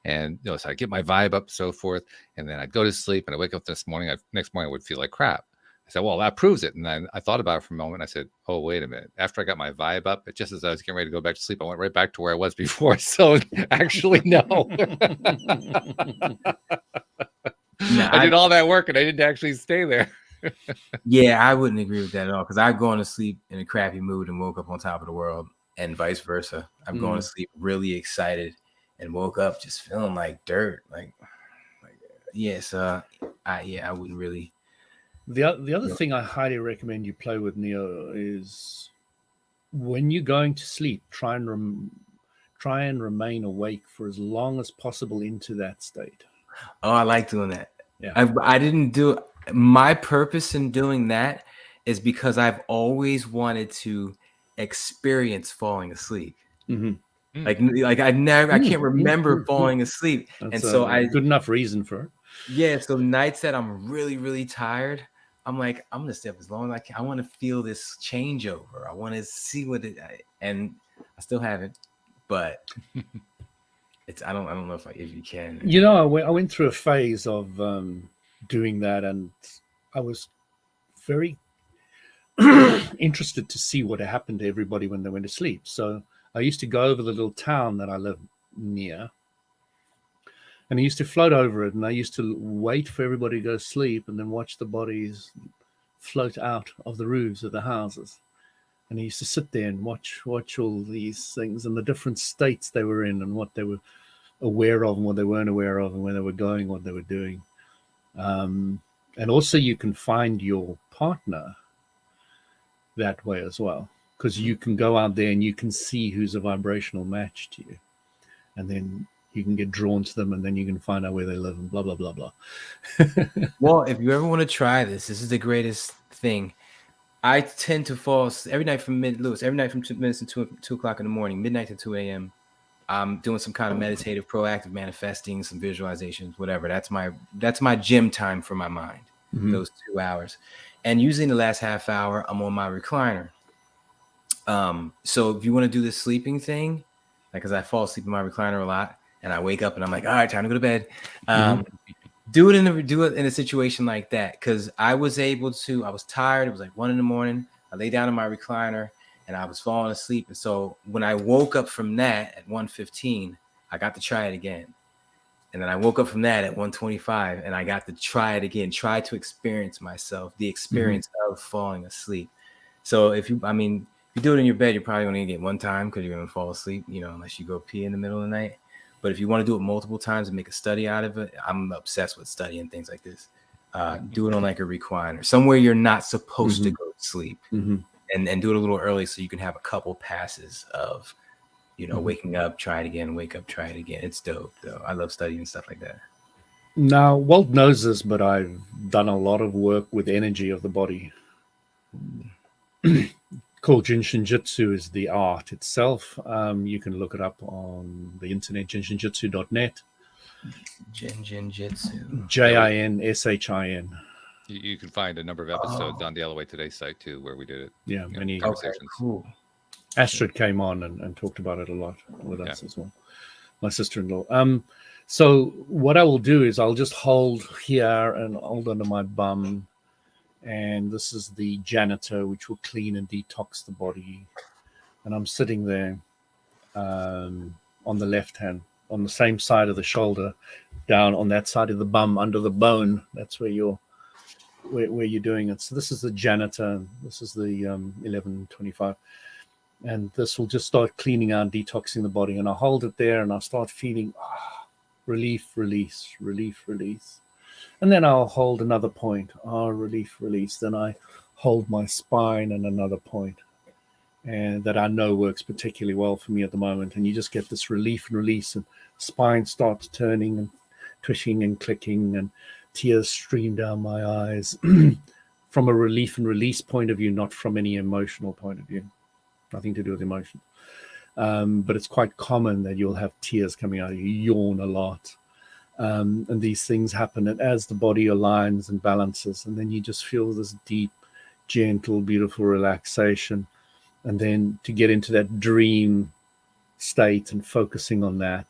And so I get my vibe up, so forth, and then I'd go to sleep and I wake up next morning I would feel like crap. I said, well, that proves it. And then I thought about it for a moment. I said, oh, wait a minute. After I got my vibe up, just as I was getting ready to go back to sleep, I went right back to where I was before. So actually, no. I did all that work and I didn't actually stay there. Yeah, I wouldn't agree with that at all, because I've gone to sleep in a crappy mood and woke up on top of the world, and vice versa. I've gone to sleep really excited and woke up just feeling like dirt. I wouldn't really. The other thing I highly recommend you play with, Neo, is when you're going to sleep, try and remain awake for as long as possible into that state. Oh, I like doing that. Yeah, I didn't do my purpose in doing that is because I've always wanted to experience falling asleep. Like I can't remember falling asleep. That's and so good enough reason for it. Yeah, so nights that I'm really, really tired, I'm like, I'm gonna stay up as long as I can. I want to feel this changeover. I want to see and I still haven't, but I don't know if you can. I went through a phase of doing that, and I was very interested to see what happened to everybody when they went to sleep. So I used to go over the little town that I live near, and I used to float over it, and I used to wait for everybody to go to sleep and then watch the bodies float out of the roofs of the houses. And I used to sit there and watch all these things and the different states they were in and what they were aware of and what they weren't aware of and where they were going, what they were doing. And also you can find your partner that way as well, because you can go out there and you can see who's a vibrational match to you. And then you can get drawn to them, and then you can find out where they live and blah, blah, blah, blah. Well, if you ever want to try this is the greatest thing. I tend to fall every night from 2 minutes to 2 o'clock in the morning, midnight to 2 a.m. I'm doing some kind of meditative, proactive manifesting, some visualizations, whatever. That's my gym time for my mind, those 2 hours. And usually in the last half hour, I'm on my recliner. So if you want to do this sleeping thing, because I fall asleep in my recliner a lot, and I wake up and I'm like, all right, time to go to bed. Do it in a situation like that, because I was tired. It was like 1 a.m. I lay down in my recliner and I was falling asleep. And so when I woke up from that at 1:15, I got to try it again. And then I woke up from that at 1:25 and I got to try it again, try to experience the experience of falling asleep. So if you do it in your bed, you're probably only gonna get one time because you're gonna fall asleep, unless you go pee in the middle of the night. But if you want to do it multiple times and make a study out of it, I'm obsessed with studying things like this. Do it on like a recliner, somewhere you're not supposed to go to sleep, and do it a little early so you can have a couple passes of, waking up, try it again, wake up, try it again. It's dope, though. I love studying stuff like that. Now, Walt knows this, but I've done a lot of work with energy of the body. Called Jinshinjutsu is the art itself. You can look it up on the internet, jinshinjutsu.net. Jinshinjutsu. JINSHIN. You can find a number of episodes on the LOA Today site too, where we did it. Yeah, many conversations. Okay, cool. Astrid came on and talked about it a lot with us as well. my sister-in-law. So what I will do is I'll just hold here and hold under my bum, and this is the janitor, which will clean and detox the body. And I'm sitting there on the left hand, on the same side of the shoulder, down on that side of the bum, under the bone. That's where you're doing it. So this is the janitor. This is the 1125. And this will just start cleaning out, detoxing the body. And I'll hold it there and I'll start feeling relief, release, relief, release. And then I'll hold another point, relief, release. Then I hold my spine and another point, and that I know works particularly well for me at the moment. And you just get this relief and release, and spine starts turning and twitching and clicking, and tears stream down my eyes from a relief and release point of view, not from any emotional point of view. Nothing to do with emotion. But it's quite common that you'll have tears coming out. You yawn a lot. And these things happen. And as the body aligns and balances, and then you just feel this deep, gentle, beautiful relaxation. And then to get into that dream state and focusing on that,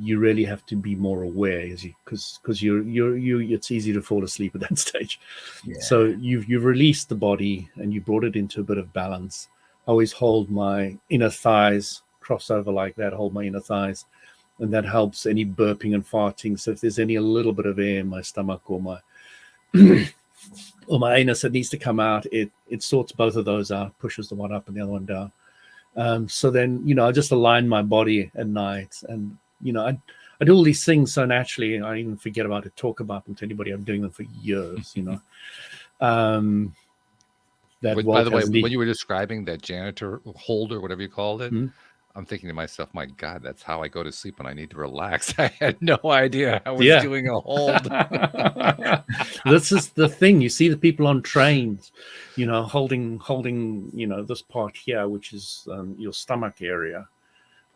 you really have to be more aware, because it's easy to fall asleep at that stage. Yeah. So you've released the body and you brought it into a bit of balance. I always hold my inner thighs, cross over like that, hold my inner thighs, and that helps any burping and farting. So if there's a little bit of air in my stomach or my or my anus that needs to come out, it sorts both of those out, pushes the one up and the other one down. So then, I just align my body at night, and I do all these things so naturally, I even forget about it, talk about them to anybody. I'm doing them for years, By the way, when you were describing that janitor holder, whatever you called it, I'm thinking to myself, my God, that's how I go to sleep when I need to relax. I had no idea I was doing a hold. This is the thing. You see the people on trains, holding, this part here, which is your stomach area,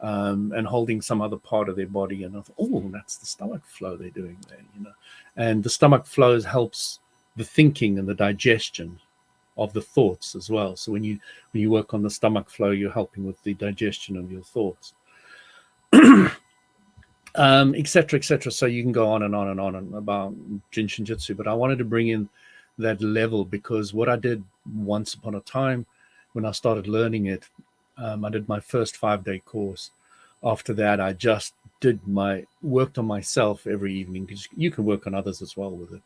and holding some other part of their body. And I thought, that's the stomach flow they're doing there, And the stomach flows helps the thinking and the digestion of the thoughts as well. So when you work on the stomach flow, you're helping with the digestion of your thoughts, etc., etc. So you can go on and on and on about Jin Shin Jyutsu, but I wanted to bring in that level, because what I did once upon a time when I started learning it, I did my first 5-day course. After that, I just worked on myself every evening, because you can work on others as well with it.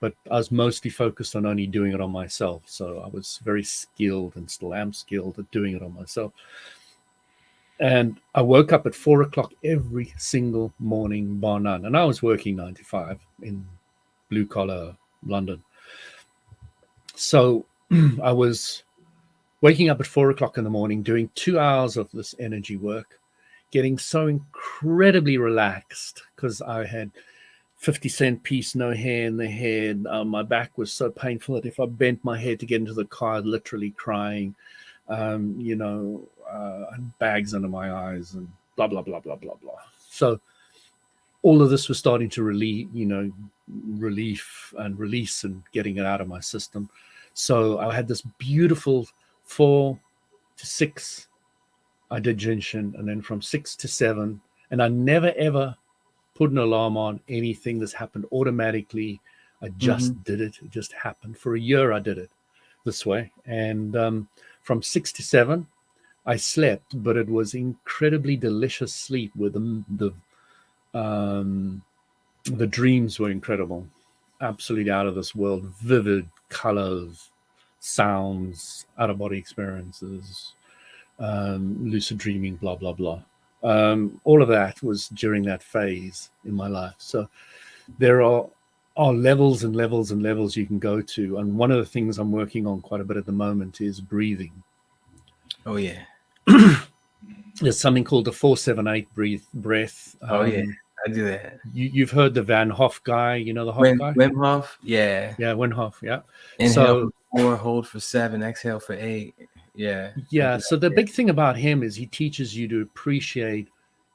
But I was mostly focused on only doing it on myself. So I was very skilled, and still am skilled at doing it on myself. And I woke up at 4:00 every single morning, bar none. And I was working 9 to 5 in blue collar London. So I was waking up at 4:00 in the morning, doing 2 hours of this energy work, getting so incredibly relaxed, because I had 50-cent piece, no hair in the head. My back was so painful that if I bent my head to get into the car, I'd literally crying. I had bags under my eyes and blah, blah, blah, blah, blah, blah. So all of this was starting to relief and release and getting it out of my system. So I had this beautiful 4 to 6, I did Jin Shin, and then from 6 to 7, and I never, ever put an alarm on anything. This happened automatically. I just did it. It just happened. For a year, I did it this way. And from 6 to 7, I slept, but it was incredibly delicious sleep where the dreams were incredible, absolutely out of this world, vivid colors, sounds, out-of-body experiences, lucid dreaming, blah, blah, blah. All of that was during that phase in my life. So there are levels and levels and levels you can go to. And one of the things I'm working on quite a bit at the moment is breathing. Oh, yeah. There's something called the 4-7-8 breath. Oh, yeah. I do that. You've heard the Van Hoff guy, the Hoff guy? Wim Hof? Yeah. Yeah, Wim Hof, yeah. Inhale for 4, hold for 7, exhale for 8. Yeah. Yeah. So the big thing about him is he teaches you to appreciate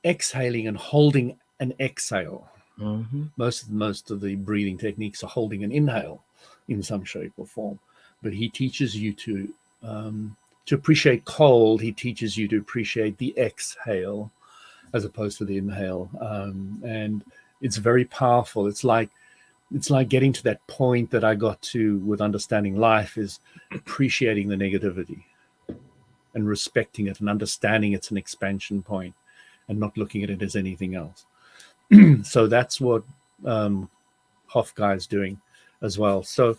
exhaling and holding an exhale. Mm-hmm. Most of the breathing techniques are holding an inhale in some shape or form. But he teaches you to appreciate cold. He teaches you to appreciate the exhale. as opposed to the inhale. And it's very powerful. It's like getting to that point that I got to with understanding life, is appreciating the negativity and respecting it and understanding it's an expansion point and not looking at it as anything else. So that's what Hofgai is doing as well. So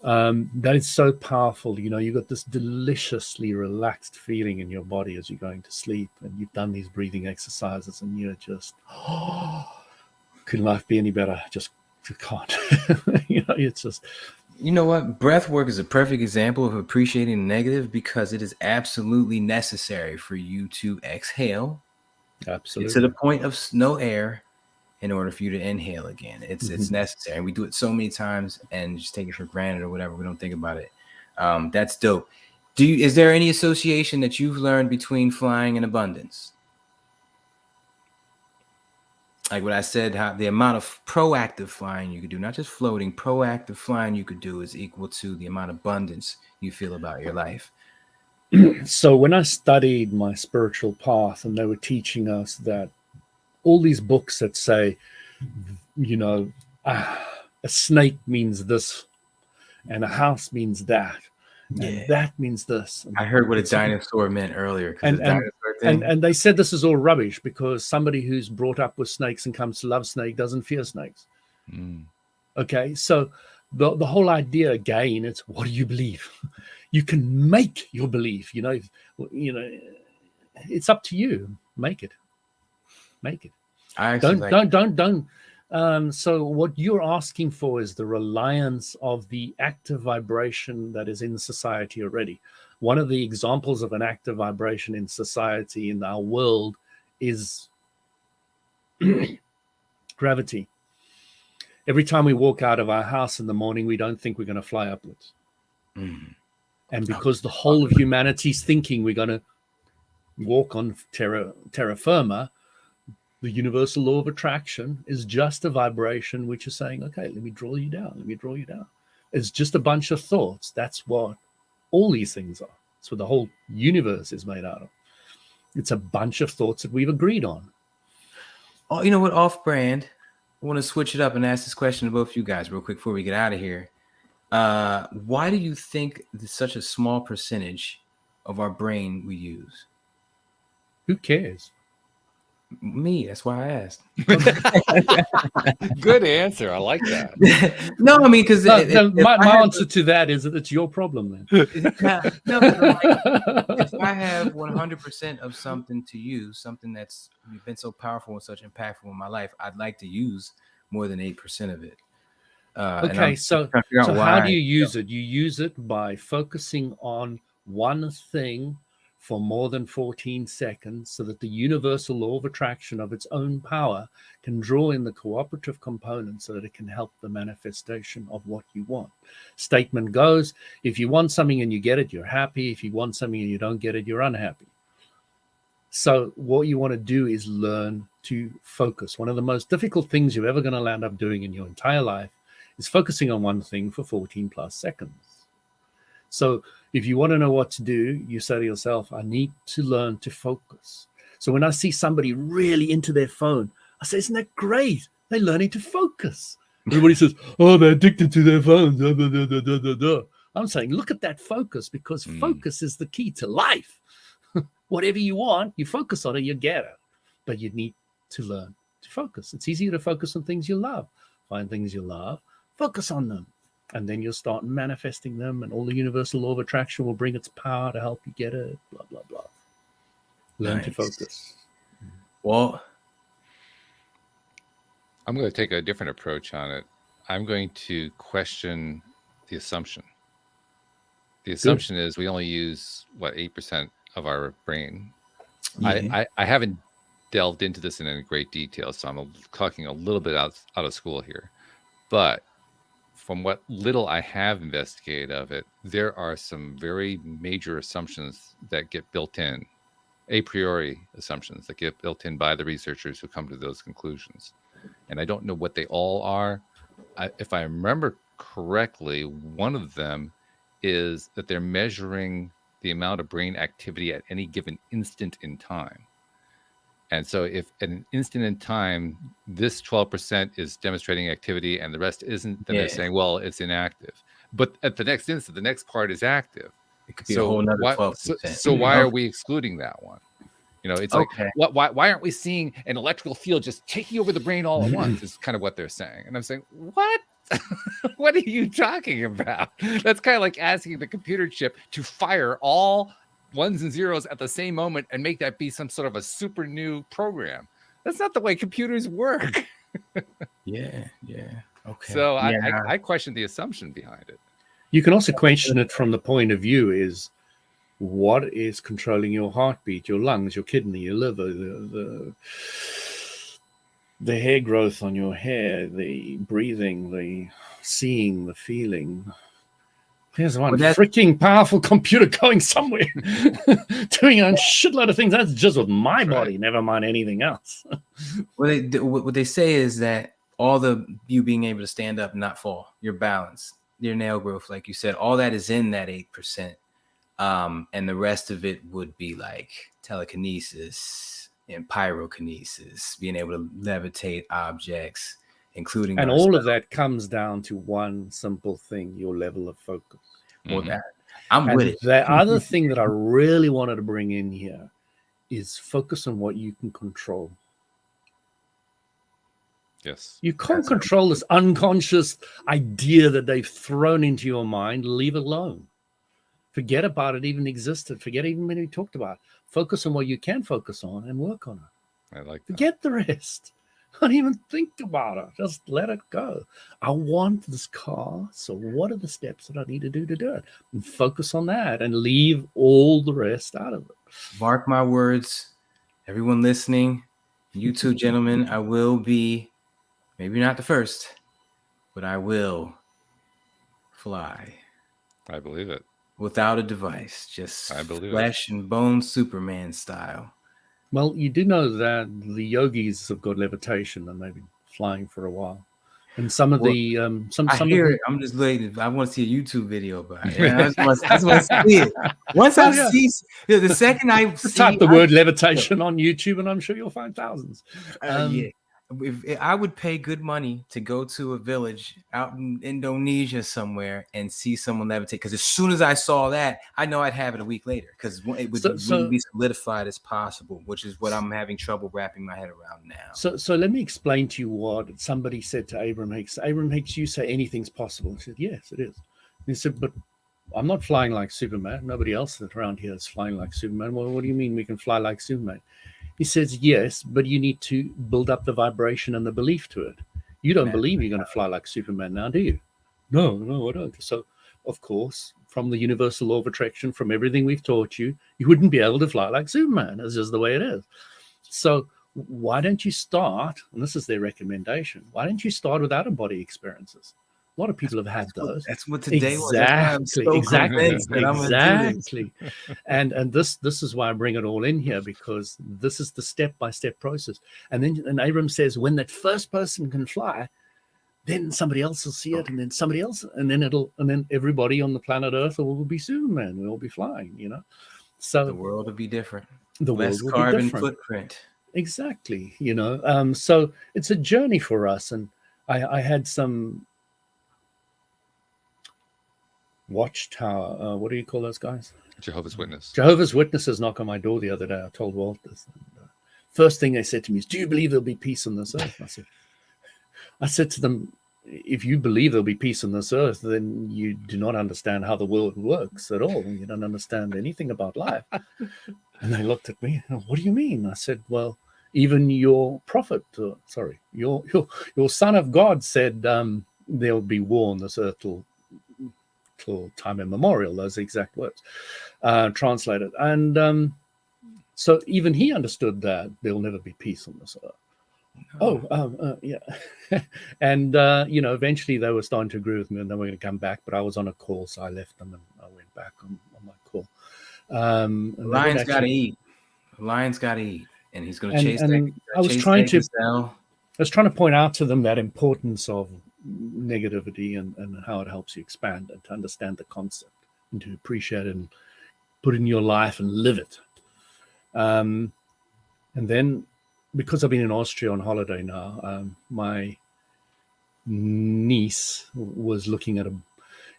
that is so powerful. You know, you got this deliciously relaxed feeling in your body as you're going to sleep, and you've done these breathing exercises, and you're just, could life be any better? Just, you can't. You know, it's just. You know what? Breath work is a perfect example of appreciating the negative, because it is absolutely necessary for you to exhale. Absolutely. To the point of no air in order for you to inhale again. It's necessary. And we do it so many times and just take it for granted or whatever. We don't think about it. That's dope. Is there any association that you've learned between flying and abundance? Like what I said, how the amount of proactive flying you could do, not just floating, proactive flying you could do is equal to the amount of abundance you feel about your life. So when I studied my spiritual path, and they were teaching us that all these books that say, you know, a snake means this, and a house means that, and that means this. I heard what a dinosaur meant earlier. And they said this is all rubbish, because somebody who's brought up with snakes and comes to love snake doesn't fear snakes. Okay, so the whole idea again, it's what do you believe? You can make your belief. You know, it's up to you. Make it. Don't. So what you're asking for is the reliance of the active vibration that is in society already. One of the examples of an active vibration in society, in our world, is gravity. Every time we walk out of our house in the morning, we don't think we're going to fly upwards. And because the whole of humanity's thinking we're going to walk on terra firma, the universal law of attraction is just a vibration which is saying, okay, let me draw you down. It's just a bunch of thoughts. That's what all these things are. That's what the whole universe is made out of. It's a bunch of thoughts that we've agreed on. Oh, you know what? Off brand. I want to switch it up and ask this question to both you guys real quick before we get out of here. Why do you think there's such a small percentage of our brain we use? Who cares? Me. That's why I asked. Good answer. I like that. No, I mean, because my answer to that is that it's your problem then. If I have 100% of something to use, something that's been so powerful and such impactful in my life, I'd like to use more than 8% of it. Okay, so how do you use it? You use it by focusing on one thing for more than 14 seconds, so that the universal law of attraction of its own power can draw in the cooperative component so that it can help the manifestation of what you want. Statement goes, if you want something and you get it, you're happy. If you want something and you don't get it, you're unhappy. So what you want to do is learn to focus. One of the most difficult things you're ever going to land up doing in your entire life is focusing on one thing for 14 plus seconds. So if you want to know what to do, you say to yourself, I need to learn to focus. So when I see somebody really into their phone, I say, isn't that great? They're learning to focus. Everybody says, oh, they're addicted to their phones. I'm saying, look at that focus, because focus is the key to life. Whatever you want, you focus on it, you get it. But you need to learn to focus. It's easier to focus on things you love. Find things you love, focus on them. And then you'll start manifesting them, and all the universal law of attraction will bring its power to help you get it, blah, blah, blah. Learn to focus. Well, I'm going to take a different approach on it. I'm going to question the assumption. The assumption is we only use, 8% of our brain. Yeah. I haven't delved into this in any great detail, so I'm talking a little bit out of school here. But from what little I have investigated of it, there are some very major assumptions that get built in, a priori assumptions that get built in by the researchers who come to those conclusions. And I don't know what they all are. If I remember correctly, one of them is that they're measuring the amount of brain activity at any given instant in time. And so if at an instant in time, this 12% is demonstrating activity and the rest isn't, then they're saying, well, it's inactive. But at the next instant, the next part is active. It could be a whole nother 12%. So why are we excluding that one? You know, it's like, Okay. why aren't we seeing an electrical field just taking over the brain all at once? Is kind of what they're saying. And I'm saying, what? What are you talking about? That's kind of like asking the computer chip to fire all ones and zeros at the same moment and make that be some sort of a super new program. That's not the way computers work. Yeah. Okay. So Yeah. I question the assumption behind it. You can also question it from the point of view is what is controlling your heartbeat, your lungs, your kidney, your liver, the hair growth on your hair, the breathing, the seeing, the feeling. There's one freaking powerful computer going somewhere doing a shitload of things. That's just with my body, never mind anything else. What they say is that all you being able to stand up and not fall, your balance, your nail growth, like you said, all that is in that 8%. And the rest of it would be like telekinesis and pyrokinesis, being able to levitate objects, including. And all of that comes down to one simple thing, your level of focus. Well, I'm with it. The other thing that I really wanted to bring in here is focus on what you can control. Yes. You can't control this unconscious idea that they've thrown into your mind. Leave it alone. Forget about it even existed. Forget even when we talked about it. Focus on what you can focus on and work on it. I like that. Forget the rest. Don't even think about it. Just let it go. I want this car. So what are the steps that I need to do it? And focus on that and leave all the rest out of it. Mark my words. Everyone listening, you two gentlemen, I will be, maybe not the first, but I will fly. I believe it. Without a device, just flesh and bone Superman style. Well, you do know that the yogis have got levitation and they've been flying for a while. And some of the I'm just waiting. I want to see a YouTube video about it. I just want to see it. Once I see the second I type the word levitation on YouTube, and I'm sure you'll find thousands. If I would pay good money to go to a village out in Indonesia somewhere and see someone levitate, because as soon as I saw that, I know I'd have it a week later, because it would be solidified as possible, which is what I'm having trouble wrapping my head around now. So let me explain to you what somebody said to Abraham Hicks. Abraham Hicks, you say anything's possible. He said, yes, it is. He said, but I'm not flying like Superman. Nobody else around here is flying like Superman. Well, what do you mean we can fly like Superman? He says, yes, but you need to build up the vibration and the belief to it. You don't believe you're going to fly like Superman now, do you? No, I don't. So, of course, from the universal law of attraction, from everything we've taught you, you wouldn't be able to fly like Superman. That's just the way it is. So why don't you start, and this is their recommendation, why don't you start with out-of-body experiences? A lot of people have had those. That's what today was. Exactly. And this is why I bring it all in here, because this is the step-by-step process. And then Abraham says, when that first person can fly, then somebody else will see it, and then somebody else, and then everybody on the planet Earth will be Superman. We'll all be flying, you know. So the world will be different. The less world will carbon be different. footprint. Exactly, you know. So it's a journey for us, and I had some Watchtower. What do you call those guys? Jehovah's Witness. Jehovah's Witnesses knock on my door the other day. I told Walt this. And, first thing they said to me is, "Do you believe there'll be peace on this earth?" I said to them, "If you believe there'll be peace on this earth, then you do not understand how the world works at all. You don't understand anything about life." And they looked at me. "What do you mean?" I said, "Well, even your prophet, your son of God said there'll be war on this earth till time immemorial." Those exact words translated. And so even he understood that there'll never be peace on this earth. Yeah. And eventually they were starting to agree with me, and they were going to come back, but I was on a call, so I left them and I went back on my call. Lion's got to eat. Lion's got to eat, and he's going to chase that. I was trying to point out to them that importance of negativity and how it helps you expand and to understand the concept and to appreciate it and put it in your life and live it. And then because I've been in Austria on holiday now, my niece was looking at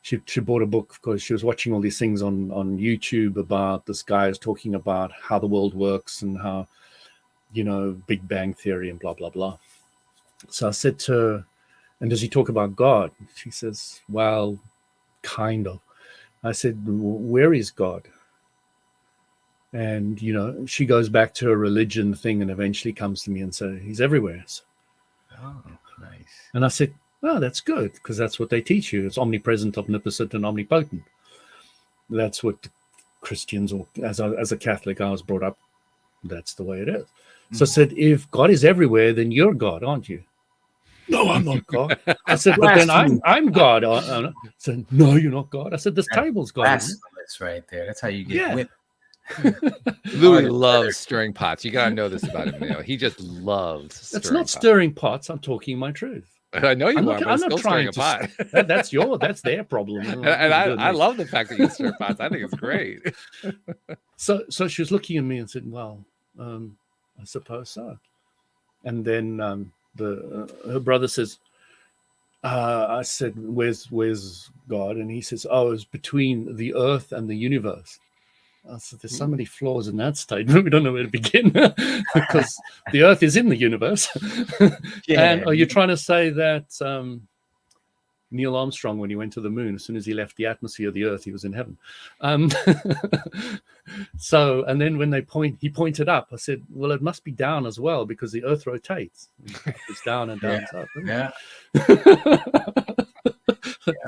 she bought a book because she was watching all these things on YouTube about this guy is talking about how the world works and how, Big Bang Theory and blah, blah, blah. So I said to her, and does he talk about God? She says, well, kind of. I said, where is God? And, she goes back to her religion thing and eventually comes to me and says, he's everywhere. So, Oh, nice. and I said, oh, that's good, because that's what they teach you. It's omnipresent, omnipotent, and omnipotent. That's what Christians, or as a Catholic, I was brought up, that's the way it is. So I said, if God is everywhere, then you're God, aren't you? No, I'm not God. I said, but then I'm God. I said, no, you're not God. I said, this table's God. That's right there. That's how you get Yeah. whipped. Louis loves stirring pots. You gotta know this about him, Neil. He just loves. That's not stirring pots. I'm talking my truth. I know you I'm are, not, but I'm it's not still trying stirring a to. pot. That's their problem. And I love the fact that you stir pots. I think it's great. So she was looking at me and said, "Well, I suppose so." And then her brother says, "I said, where's God?" And he says, "Oh, it's between the earth and the universe." I said, "There's so many flaws in that statement. We don't know where to begin because the earth is in the universe." And are you trying to say that Neil Armstrong, when he went to the moon, as soon as he left the atmosphere of the earth, he was in heaven? So, and then when he pointed up, I said, well, it must be down as well because the earth rotates. It's down and down. Yeah.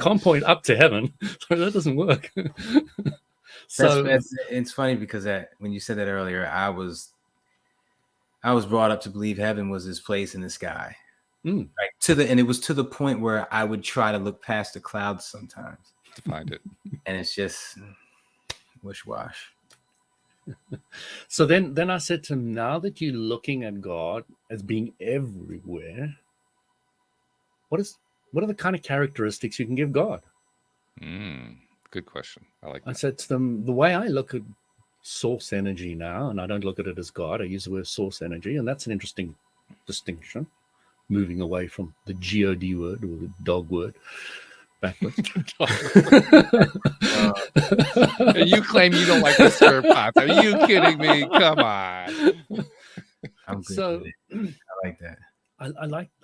Can't point up to heaven. So that doesn't work. So it's funny because when you said that earlier, I was brought up to believe heaven was this place in the sky. Mm. And it was to the point where I would try to look past the clouds sometimes To find it. and it's just wish-wash. So then I said to him, now that you're looking at God as being everywhere, what are the kind of characteristics you can give God? Good question. I like that. I said to them, the way I look at source energy now, and I don't look at it as God, I use the word source energy, and that's an interesting distinction, moving away from the God word or the dog word backwards. And you claim you don't like to stir pots. Are you kidding me? Come on. I'm good So with it. I like that.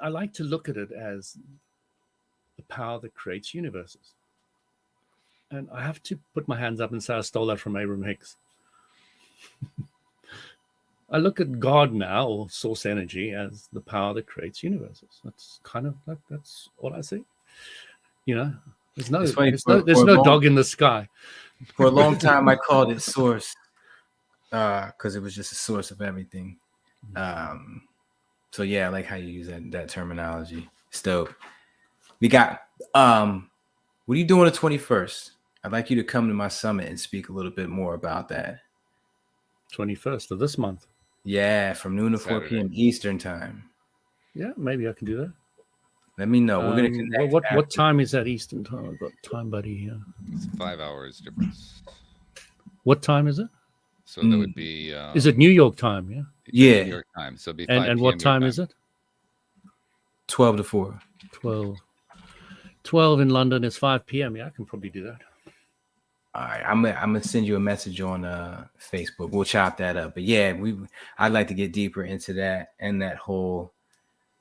I like to look at it as the power that creates universes. And I have to put my hands up and say I stole that from Abraham Hicks. I look at God now, or source energy, as the power that creates universes. That's kind of like, that's all I see. There's no dog in the sky. For a long time, I called it source because it was just a source of everything. So yeah, I like how you use that terminology. It's dope. We got what are you doing the 21st? I'd like you to come to my summit and speak a little bit more about that. 21st of this month. Yeah, from noon to 4 p.m. Eastern time. Yeah, maybe I can do that. Let me know. We're gonna connect. What time is that Eastern time? I've got Time Buddy here. It's 5 hours difference. What time is it? So that would be. Is it New York time? Yeah. Yeah. New York time. So it'd be 5 And what time is it? 12 to 4. 12 in London is 5 p.m. Yeah, I can probably do that. All right, I'm gonna send you a message on Facebook. We'll chop that up. But yeah, I'd like to get deeper into that and that whole,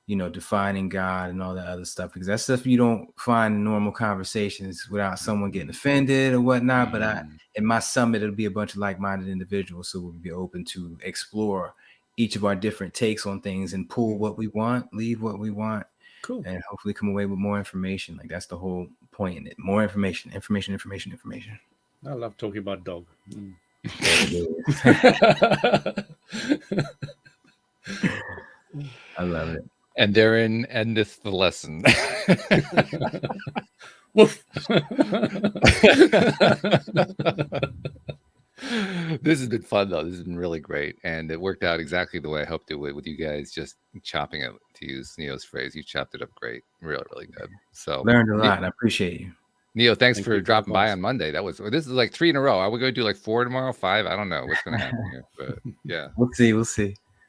defining God and all that other stuff, because that's stuff you don't find in normal conversations without someone getting offended or whatnot. But in my summit, it'll be a bunch of like-minded individuals, so we'll be open to explore each of our different takes on things and pull what we want, leave what we want. Cool. And hopefully come away with more information. Like that's the whole point in it. More information. I love talking about dog. I love it. And therein endeth the lesson. Woof. This has been fun, though. This has been really great. And it worked out exactly the way I hoped it would with you guys just chopping it, to use Neo's phrase. You chopped it up great. Really, really good. So learned a lot, and I appreciate you. Neo, thanks for dropping by on Monday. This is like 3 in a row. Are we going to do like 4 tomorrow, 5? I don't know what's going to happen here. But yeah. We'll see.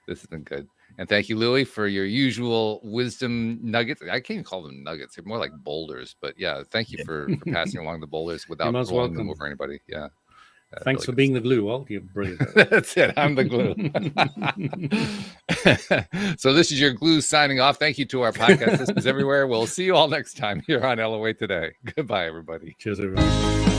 This has been good. And thank you, Louie, for your usual wisdom nuggets. I can't even call them nuggets. They're more like boulders. But yeah, thank you for passing along the boulders without most rolling them welcome. over anybody. Yeah. Thanks for being the glue, Walt. You're brilliant. That's it. I'm the glue. So this is your glue signing off. Thank you to our podcast listeners everywhere. We'll see you all next time here on LOA Today. Goodbye, everybody. Cheers, everyone.